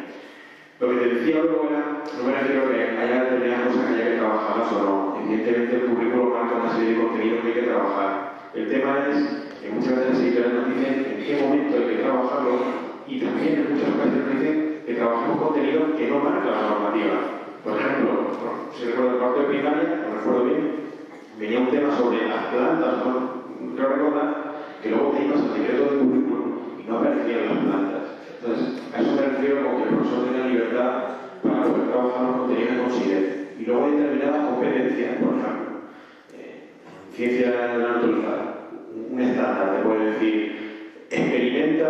Lo que te decía luego era, no me refiero a que haya determinadas cosas que haya que trabajarlas o no. Evidentemente el currículo marca una serie de contenidos que hay que trabajar. El tema es que muchas veces las editoriales nos dicen en qué momento hay que trabajarlo y también en muchas ocasiones nos dicen que trabajemos contenidos que no marca la normativa. Por ejemplo, si recuerdo el cuarto de primaria, no recuerdo bien, venía un tema sobre las plantas, no creo recordar, que luego te ibas al decreto del currículum y no aparecían las plantas. Entonces, a eso me refiero como que el profesor tenga libertad para poder trabajar los contenidos que considere. Y luego hay determinadas competencias, por ejemplo, ciencia de la naturaleza, un estándar te puede decir, experimenta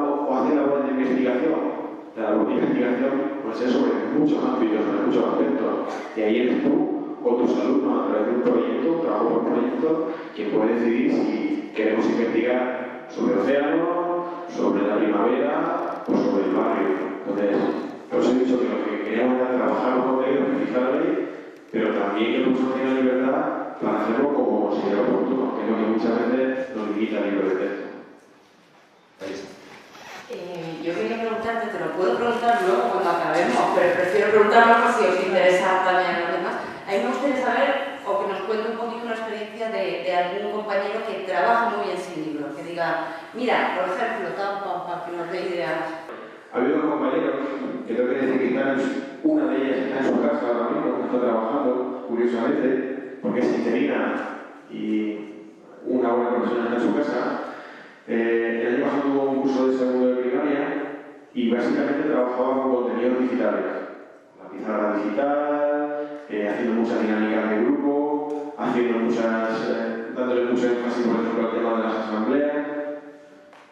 o hace labores de investigación. La labor de investigación puede ser sobre muchos ámbitos, sobre muchos aspectos. Y ahí eres tú o tus alumnos a través de un proyecto, trabajo por proyecto, quien puede decidir si queremos investigar sobre océanos, sobre la primavera o sobre el barrio. Entonces, os he dicho que lo que queríamos era trabajar los contenidos que fija la ley, pero también que el profesor tenga libertad para hacerlo como considera oportuno, que es lo que muchas veces nos limita el libro de texto. Yo quería preguntarte, te lo puedo preguntar luego cuando acabemos, pero prefiero preguntarlo por si os interesa también a los demás. A mí me gustaría saber, o que nos cuente un poquito una experiencia de algún compañero que trabaja muy bien sin libros, que diga, mira, por ejemplo, para que nos dé ideas. Ha habido unos compañeros que tengo que decir que una de ellas está en su casa ahora mismo, que está trabajando, curiosamente, porque es interina y El año pasado tuvo un curso de segundo de primaria y básicamente trabajaba con contenidos digitales. La pizarra digital, haciendo muchas dinámicas de grupo, dándole mucho énfasis, por ejemplo, al tema de las asambleas.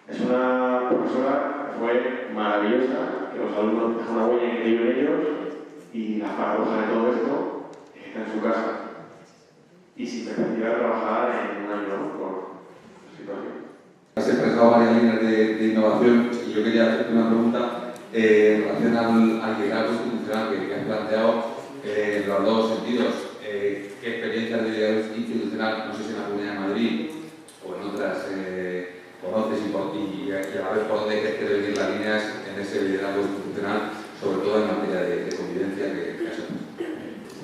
Es una profesora que fue maravillosa, que los alumnos dejan una huella increíble en ellos, y la paradoja de todo esto es que está en su casa y sin perspectiva de trabajar en un año, ¿no?, por la situación. Has expresado varias líneas de innovación y yo quería hacerte una pregunta en relación al liderazgo institucional que has planteado en los dos sentidos. ¿Qué experiencias de liderazgo institucional, no sé si en la Comunidad de Madrid o en otras, conoces y a la vez por dónde crees que deben ir las líneas en ese liderazgo institucional, sobre todo en materia de convivencia que has hecho?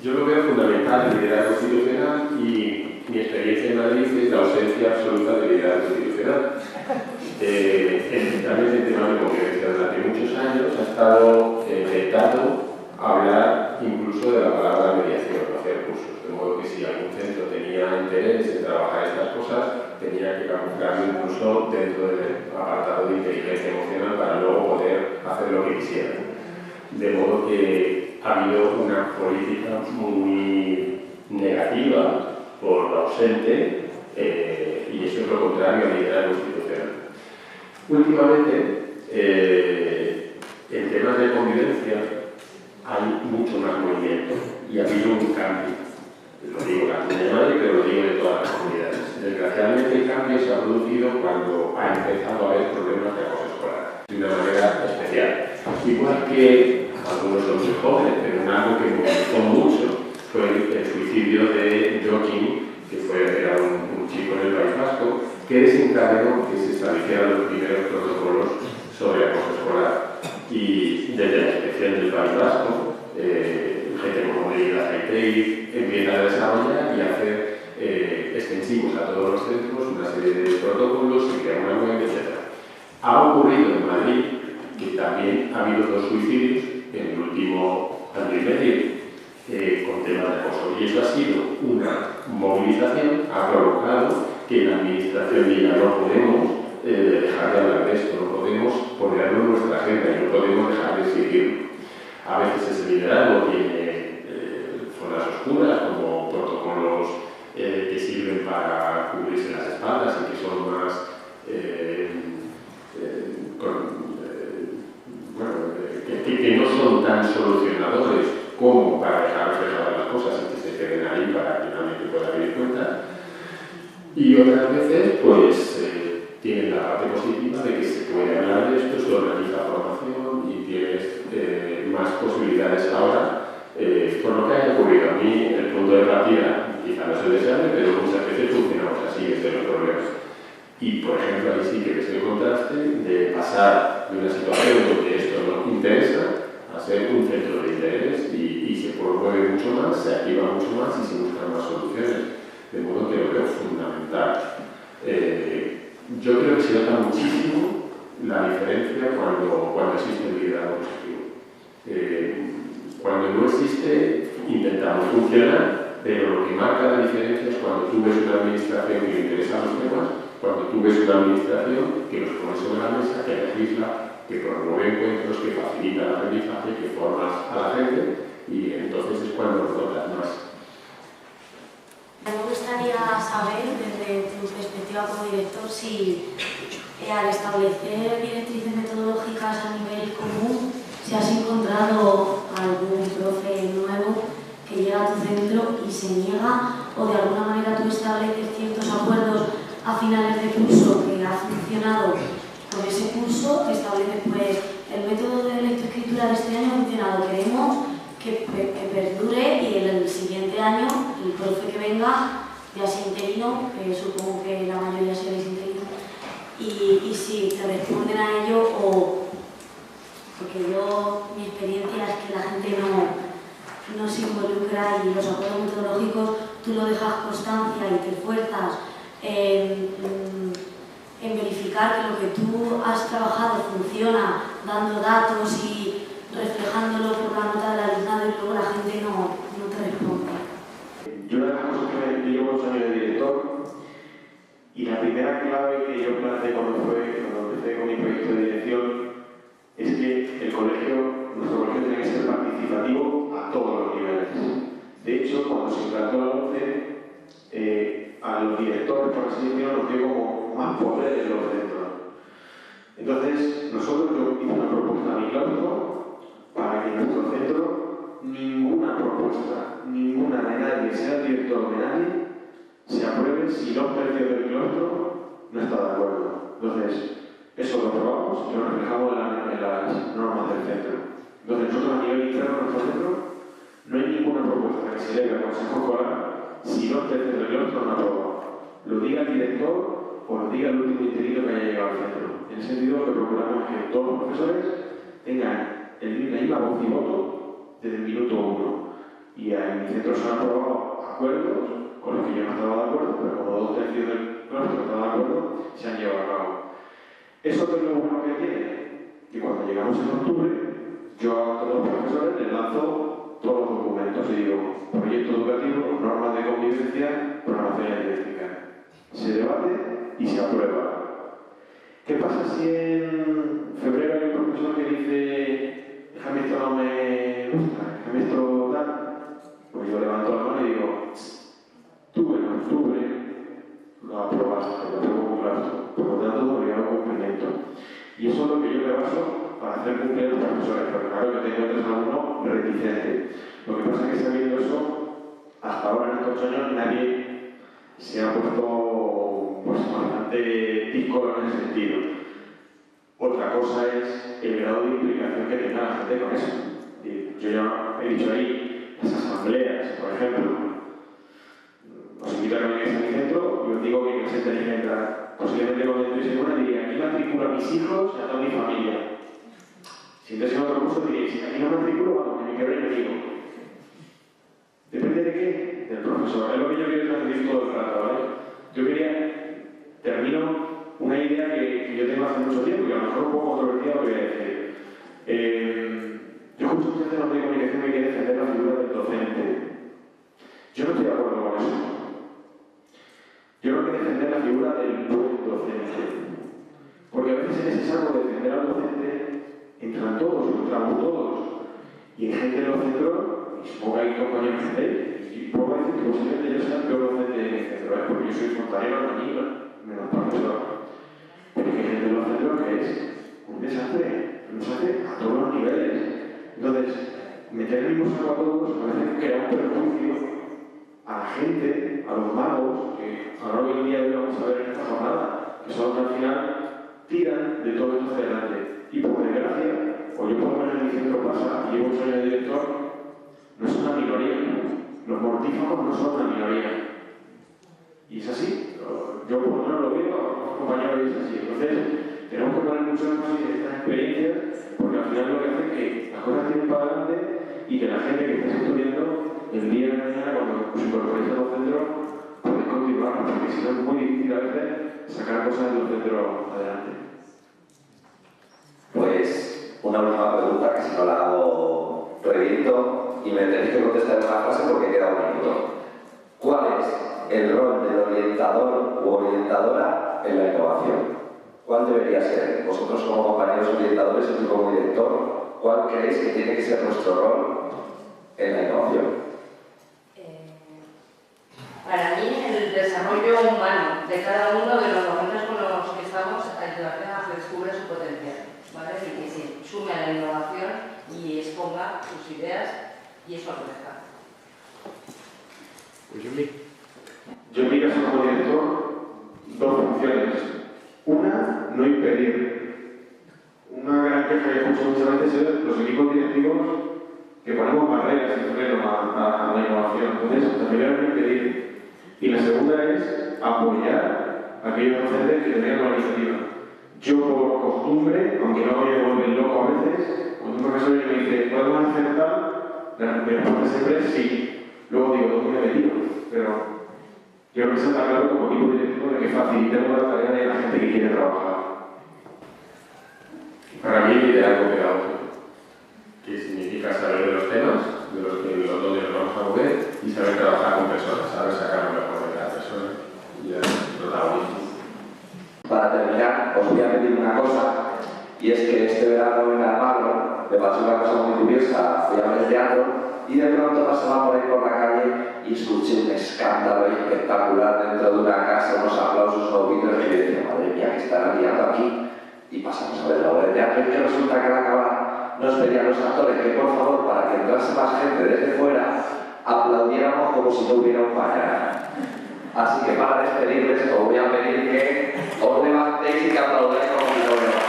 Yo lo veo fundamental el liderazgo institucional y mi experiencia en Madrid es la ausencia absoluta de liderazgo institucional. También en temas de convivencia durante muchos años ha estado vetado hablar incluso de la palabra mediación, no hacer cursos, de modo que si algún centro tenía interés en trabajar estas cosas, tenía que camuflarlo incluso dentro del apartado de inteligencia emocional para luego poder hacer lo que quisieran. De modo que ha habido una política muy negativa por lo ausente y eso es lo contrario al liderazgo institucional. Últimamente, en temas de convivencia hay mucho más movimiento y ha habido un cambio. Lo digo en la Comunidad de Madrid, pero lo digo de todas las comunidades. Desgraciadamente el cambio se ha producido cuando ha empezado a haber problemas de acoso escolar, de una manera especial. Igual que algunos son muy jóvenes, pero algo que me gustó mucho fue el suicidio de Joaquín, que era un chico en el País Vasco, que desencadenó que se establecieran los primeros protocolos sobre acoso escolar. Y desde la inspección del País Vasco, gente como Leida Zaitei empieza a desarrollar y a hacer extensivos a todos los centros una serie de protocolos, se crea una web, etc. Ha ocurrido en Madrid que también ha habido 2 suicidios en el último año y medio con temas de acoso. Y eso ha sido una movilización, ha provocado que la administración diga no podemos dejar de hablar de esto, no podemos ponerlo en nuestra agenda y no podemos dejar de seguirlo. A veces ese liderazgo tiene zonas oscuras como protocolos que sirven para cubrirse las espaldas y que son más que no son tan solucionadores como para dejar reflejadas las cosas y que se queden ahí para que nadie pueda pedir cuenta. Y otras veces, pues, tienen la parte positiva de que se puede hablar de esto, se organiza formación y tienes más posibilidades ahora, por lo que haya ocurrido. A mí, el punto de partida quizá no es el deseable, pero muchas veces funcionamos así, es de los problemas. Y, por ejemplo, ahí sí que ves el contraste de pasar de una situación donde esto no interesa a ser un centro de interés y se promueve mucho más, se activa mucho más y se buscan más soluciones. De modo que lo veo fundamental. Yo creo que se nota muchísimo la diferencia cuando existe el liderazgo positivo. Cuando no existe, intentamos funcionar, pero lo que marca la diferencia es cuando tú ves una administración que le interesa los temas, cuando tú ves una administración que los pone sobre la mesa, que legisla, que promueve encuentros, que facilita el aprendizaje, que forma a la gente, y entonces es cuando lo notas más. Me gustaría saber, desde tu perspectiva como director, si al establecer directrices metodológicas a nivel común, si has encontrado algún profe nuevo que llega a tu centro y se niega, o de alguna manera tú estableces ciertos acuerdos a finales de curso que ha funcionado con ese curso, que establece pues el método de lectoescritura de este año ha funcionado, queremos que perdure y en el siguiente año el profe que venga ya sea interino, que supongo que la mayoría seréis interinos, y si te responden a ello o... Porque mi experiencia es que la gente no se involucra y los acuerdos metodológicos tú lo dejas constancia y te esfuerzas en verificar que lo que tú has trabajado funciona, dando datos y reflejándolo por la nota del alumnado y luego la gente no te responde. Yo una de las cosas que llevo 8 años de director Y la primera clave que yo planteé cuando empecé con mi proyecto de dirección es que nuestro colegio tiene que ser participativo a todos los niveles. De hecho, cuando se implantó la LOMCE, a los directores, por así decirlo, nos dio como más poder en los centros. Entonces, yo hice una propuesta a mi claustro para que en nuestro centro ninguna propuesta, ninguna de nadie, sea el director de nadie, se apruebe si 2 tercios del claustro no está de acuerdo. Entonces, eso lo aprobamos y lo reflejamos en las normas del centro. Entonces, nosotros a nivel interno de nuestro centro no hay ninguna propuesta que se eleve al Consejo Escolar si 2 tercios del claustro no aprueba. Lo diga el director o lo diga el último interino que haya llegado al centro. En ese sentido, lo que procuramos es que todos los profesores tengan la misma voz y voto desde el minuto 1. Y en mi centro se han aprobado acuerdos con los que yo no estaba de acuerdo, pero como 2 tercios del claustro estaba de acuerdo, se han llevado a cabo. ¿Eso es lo bueno que tiene? Que cuando llegamos en octubre, yo a todos los profesores les lanzo todos los documentos y digo, proyecto educativo, normas de convivencia, programación didáctica. Se debate y se aprueba. ¿Qué pasa si en febrero hay un profesor que dice, déjame esto no me gusta, déjame esto tal? Pues yo levanto la mano y digo, tú en octubre lo aprobaste, lo apruebo con claustro, por lo tanto obligado cumplimiento. Y eso es lo que yo me baso para hacer cumplir a los profesores, porque claro que tengo 3 alumnos reticentes. Lo que pasa es que sabiendo eso, hasta ahora en estos años nadie se ha puesto bastante díscolo en ese sentido. Otra cosa es el grado de implicación que tenga la gente con eso. Yo ya he dicho ahí, las asambleas, por ejemplo, os invito a que vengáis a mi centro y os digo que clase tenéis que entrar. Posiblemente cuando entréis en una diría, aquí matriculo a mis hijos y a toda mi familia. Si entréis en otro curso diréis, aquí no matriculo, vamos, que me quedo enemigo. ¿Depende de qué? Del profesor. Es lo que yo quiero transmitir todo el rato, ¿vale? Yo termino una idea que yo tengo hace mucho tiempo y a lo mejor un poco controvertida lo que voy a decir. Yo justo en temas de comunicación me quiero defender la figura del docente. Yo no estoy de acuerdo con eso. Yo creo que defender la figura del buen docente. Porque a veces en ese saco de defender al docente entran todos, entramos todos. Y hay gente en los centros, y supongo que hay compañeros que estéis, y puedo decir que posiblemente yo sea el peor docente de mi centro, porque yo soy fontanero, albañil, menos profesor. Pero hay gente en los centros que es un desastre a todos los niveles. Entonces, meter el mismo saco a todos a veces crea un perjuicio a la gente, a los magos, que a lo largo del día de hoy vamos a ver en esta jornada, que son los que al final tiran de todo esto hacia adelante. Y por desgracia, o yo por lo menos en mi centro pasa, y llevo 8 años de director, no es una minoría. Los mortífagos no son una minoría. Y es así. Yo por lo menos lo veo, a los compañeros y es así. Entonces, tenemos que poner mucho énfasis en estas experiencias, porque al final lo que hace es que las cosas tienen para adelante y que la gente que esté estudiando el día de mañana, cuando os incorporéis a los centros, podéis continuar, porque si no es muy difícil a veces sacar cosas de los centros adelante. Pues una última pregunta que si no la hago reviento y me tenéis que contestar en una frase porque queda un minuto. ¿Cuál es el rol del orientador u orientadora en la innovación? ¿Cuál debería ser? Vosotros como compañeros orientadores y tú como director, ¿cuál creéis que tiene que ser nuestro rol en la innovación? Para mí, el desarrollo humano de cada uno de los momentos con los que estamos ayudarles a que descubra su potencial, ¿vale? Y que se sume a la innovación y exponga sus ideas y eso crezca. Pues yo en mi caso como director, 2 funciones. Una, no impedir. Una gran queja que escucho muchas veces es los equipos directivos que ponemos barreras y frenos a la innovación. Entonces, la primera es no impedir. Y la segunda es apoyar a aquellos docentes que tengan la iniciativa. Yo, por costumbre, aunque no me vuelven loco a veces, cuando un profesor me dice, ¿podemos hacer tal? La respuesta siempre es sí. Luego digo, ¿dónde me he metido? Pero yo creo que se está claro como equipo directivo de que facilitemos la tarea de la gente que quiere trabajar. Para mí, liderazgo pedagógico, que significa saber de los temas, de los que donde nos vamos a mover y saber trabajar con personas, saber sacar lo mejor de cada persona y el protagonismo. terminar, os voy a pedir una cosa, y es que este verano en Almagro me pasó una cosa muy curiosa. Fui a ver el teatro y de pronto pasaba por ahí por la calle y escuché un escándalo espectacular dentro de una casa, unos aplausos, unos gritos, y yo decía, madre mía, ¿qué estará liando aquí? Y pasamos a ver la obra de teatro, y que resulta que al acabar nos pedían los actores que por favor, para que entrase más gente desde fuera, aplaudiéramos como si no hubiera un mañana. Así que para despedirles os voy a pedir que os levantéis y que aplaudáis como si no hubiera un mañana.